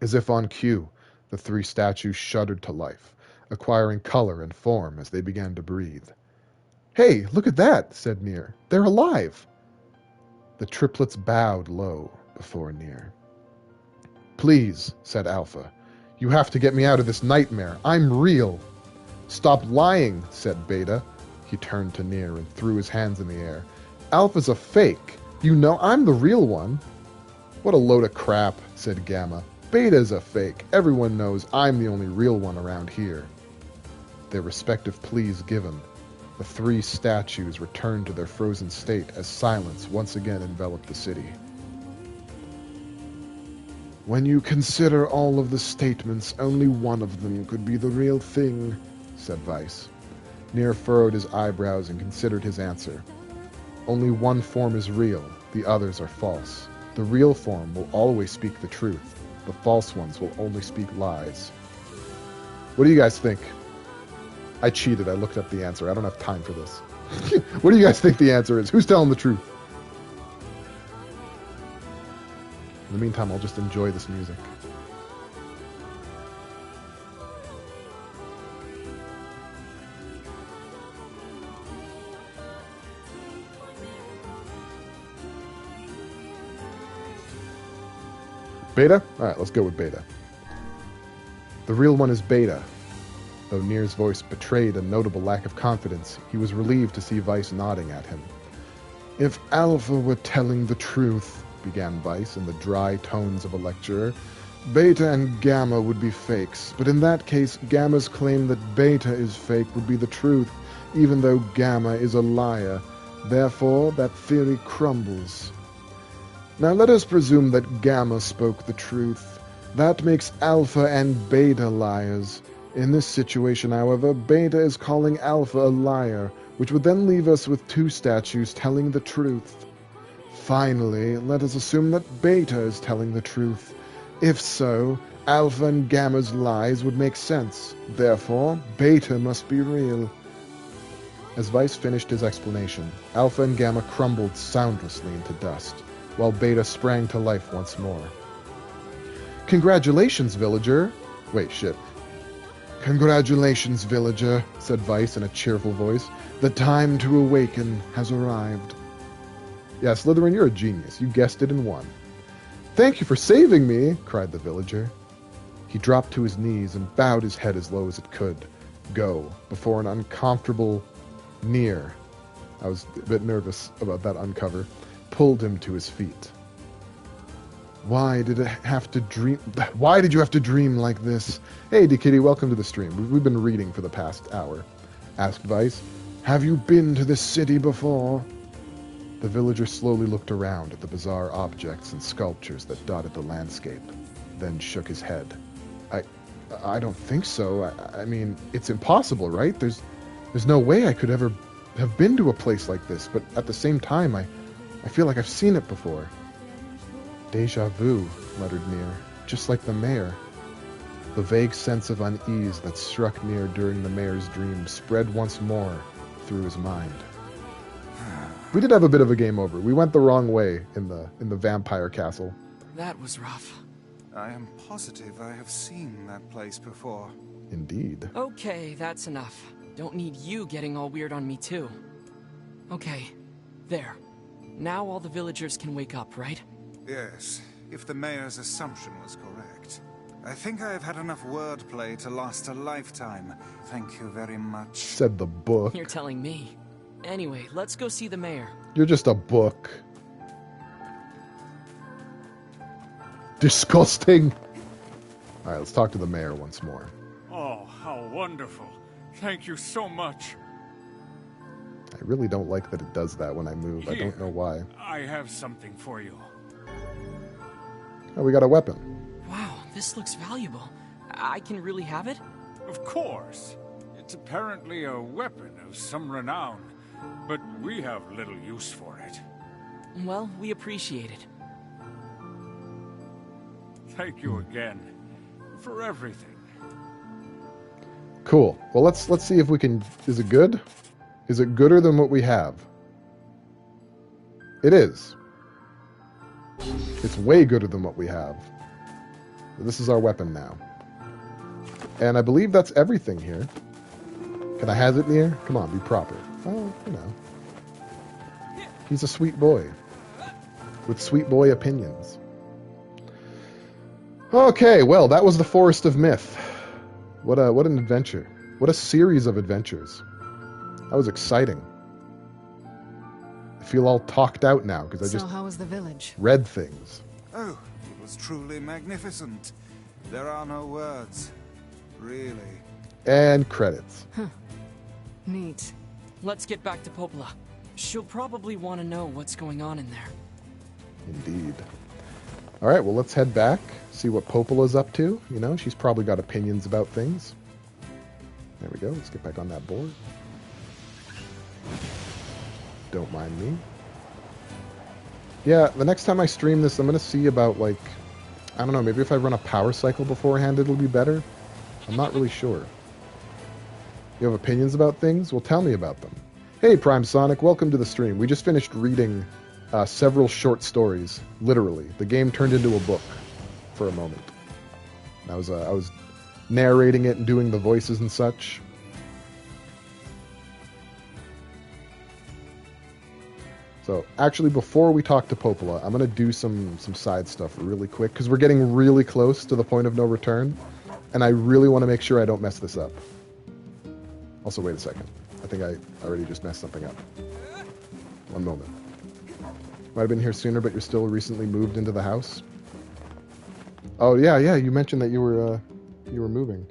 As if on cue, the three statues shuddered to life, acquiring color and form as they began to breathe. "Hey, look at that," said NieR. "They're alive." The triplets bowed low before NieR. "Please," said Alpha, "you have to get me out of this nightmare. I'm real." "Stop lying," said Beta. He turned to NieR and threw his hands in the air. "Alpha's a fake. You know I'm the real one." "What a load of crap," said Gamma. "Beta's a fake. Everyone knows I'm the only real one around here." Their respective pleas given, the three statues returned to their frozen state as silence once again enveloped the city. "When you consider all of the statements, only one of them could be the real thing," said Weiss. NieR furrowed his eyebrows and considered his answer. "Only one form is real, the others are false. The real form will always speak the truth. The false ones will only speak lies." What do you guys think? I cheated, I looked up the answer. I don't have time for this. What do you guys think the answer is? Who's telling the truth? In the meantime, I'll just enjoy this music. Beta? Alright, let's go with Beta. The real one is Beta. Though NieR's voice betrayed a notable lack of confidence, he was relieved to see Weiss nodding at him. "If Alpha were telling the truth," began Weiss in the dry tones of a lecturer, "Beta and Gamma would be fakes, but in that case, Gamma's claim that Beta is fake would be the truth, even though Gamma is a liar. Therefore, that theory crumbles. Now let us presume that Gamma spoke the truth. That makes Alpha and Beta liars. In this situation, however, Beta is calling Alpha a liar, which would then leave us with two statues telling the truth. Finally, let us assume that Beta is telling the truth. If so, Alpha and Gamma's lies would make sense. Therefore, Beta must be real." As Weiss finished his explanation, Alpha and Gamma crumbled soundlessly into dust, while Beta sprang to life once more. "Congratulations, villager." Wait, shit. "Congratulations, villager," said Weiss in a cheerful voice. "The time to awaken has arrived." Yeah, Slytherin, you're a genius. You guessed it and won. "Thank you for saving me," cried the villager. He dropped to his knees and bowed his head as low as it could go before an uncomfortable NieR, I was a bit nervous about that uncover, pulled him to his feet. Why did you have to dream like this?" "Hey, D-Kitty, welcome to the stream. We've been reading for the past hour," asked Weiss. "Have you been to this city before?" The villager slowly looked around at the bizarre objects and sculptures that dotted the landscape, then shook his head. I don't think so. I mean, it's impossible, right? There's no way I could ever have been to a place like this, but at the same time, I feel like I've seen it before." "Deja vu," muttered NieR, "just like the mayor." The vague sense of unease that struck NieR during the mayor's dream spread once more through his mind. We did have a bit of a game over. We went the wrong way in the vampire castle.
That was rough.
I am positive I have seen that place before.
Indeed.
Okay, that's enough. Don't need you getting all weird on me too. Okay, there. Now all the villagers can wake up, right?
Yes, if the mayor's assumption was correct. I think I have had enough wordplay to last a lifetime. Thank you very much.
Said the book.
You're telling me. Anyway, let's go see the mayor.
You're just a book. Disgusting. Alright, let's talk to the mayor once more.
Oh, how wonderful. Thank you so much.
I really don't like that it does that when I move.
Here,
I don't know why.
I have something for you.
Oh, we got a weapon.
Wow, this looks valuable. I can really have it?
Of course. It's apparently a weapon of some renown, but we have little use for it.
Well, we appreciate it.
Thank you again for everything.
Cool. Well, let's see if we can... Is it good? Is it gooder than what we have? It is. It's way gooder than what we have. This is our weapon now. And I believe that's everything here. Can I have it, NieR? Come on, be proper. Oh, you know. He's a sweet boy. With sweet boy opinions. Okay, well, that was the Forest of Myth. What an adventure. What a series of adventures. That was exciting. I feel all talked out now because I just
how was the village?
Read things.
Oh, it was truly magnificent. There are no words. Really.
And credits.
Huh. Neat.
Let's get back to Popola. She'll probably want to know what's going on in there.
Indeed. All right, well, let's head back, see what Popola's up to. You know, she's probably got opinions about things. There we go. Let's get back on that board. Don't mind me. Yeah, the next time I stream this, I'm going to see about, like, I don't know, maybe if I run a power cycle beforehand, it'll be better. I'm not really sure. You have opinions about things? Well, tell me about them. Hey, Prime Sonic, welcome to the stream. We just finished reading several short stories, literally. The game turned into a book for a moment. I was narrating it and doing the voices and such. So, actually, before we talk to Popola, I'm going to do some side stuff really quick, because we're getting really close to the point of no return, and I really want to make sure I don't mess this up. Also, wait a second. I think I already just messed something up. One moment. Might have been here sooner, but you're still recently moved into the house? Oh, yeah, you mentioned that you were moving.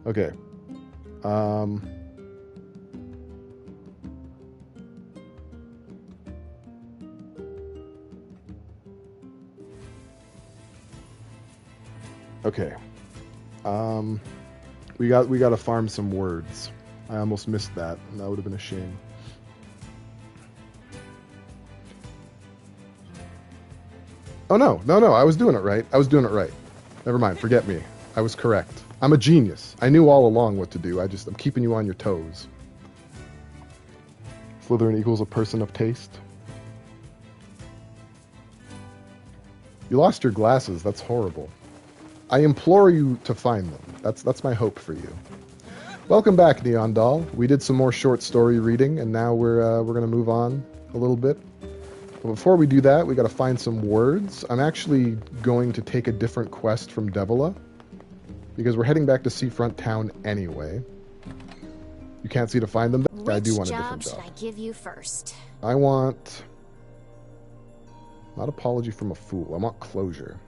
Okay. Okay. We got to farm some words. I almost missed that. That would have been a shame. Oh no, I was doing it right. Never mind, forget me. I was correct. I'm a genius. I knew all along what to do. I'm keeping you on your toes. Slytherin equals a person of taste. You lost your glasses. That's horrible. I implore you to find them. That's my hope for you. Welcome back, Neon Doll. We did some more short story reading, and now we're gonna move on a little bit. But before we do that, we got to find some words. I'm actually going to take a different quest from Devola, because we're heading back to Seafront Town anyway. You can't see to find them. I do want a different job.
Which job should I give you first?
I want not apology from a fool. I want closure.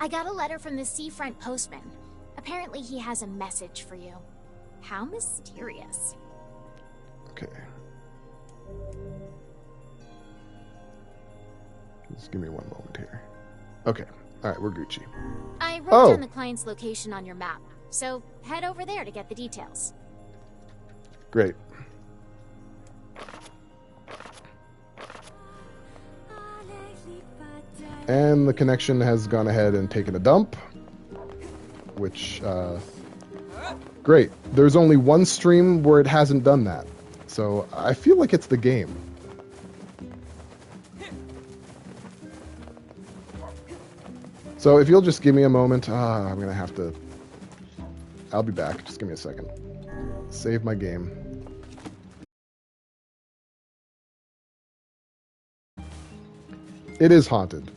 I got a letter from the Seafront postman. Apparently he has a message for you. How mysterious.
Okay. Just give me one moment here. Okay. All right, we're Gucci.
I wrote down the client's location on your map, so head over there to get the details.
Great. And the connection has gone ahead and taken a dump, which, great. There's only one stream where it hasn't done that, so I feel like it's the game. So if you'll just give me a moment, I'm going to have to... I'll be back. Just give me a second. Save my game. It is haunted.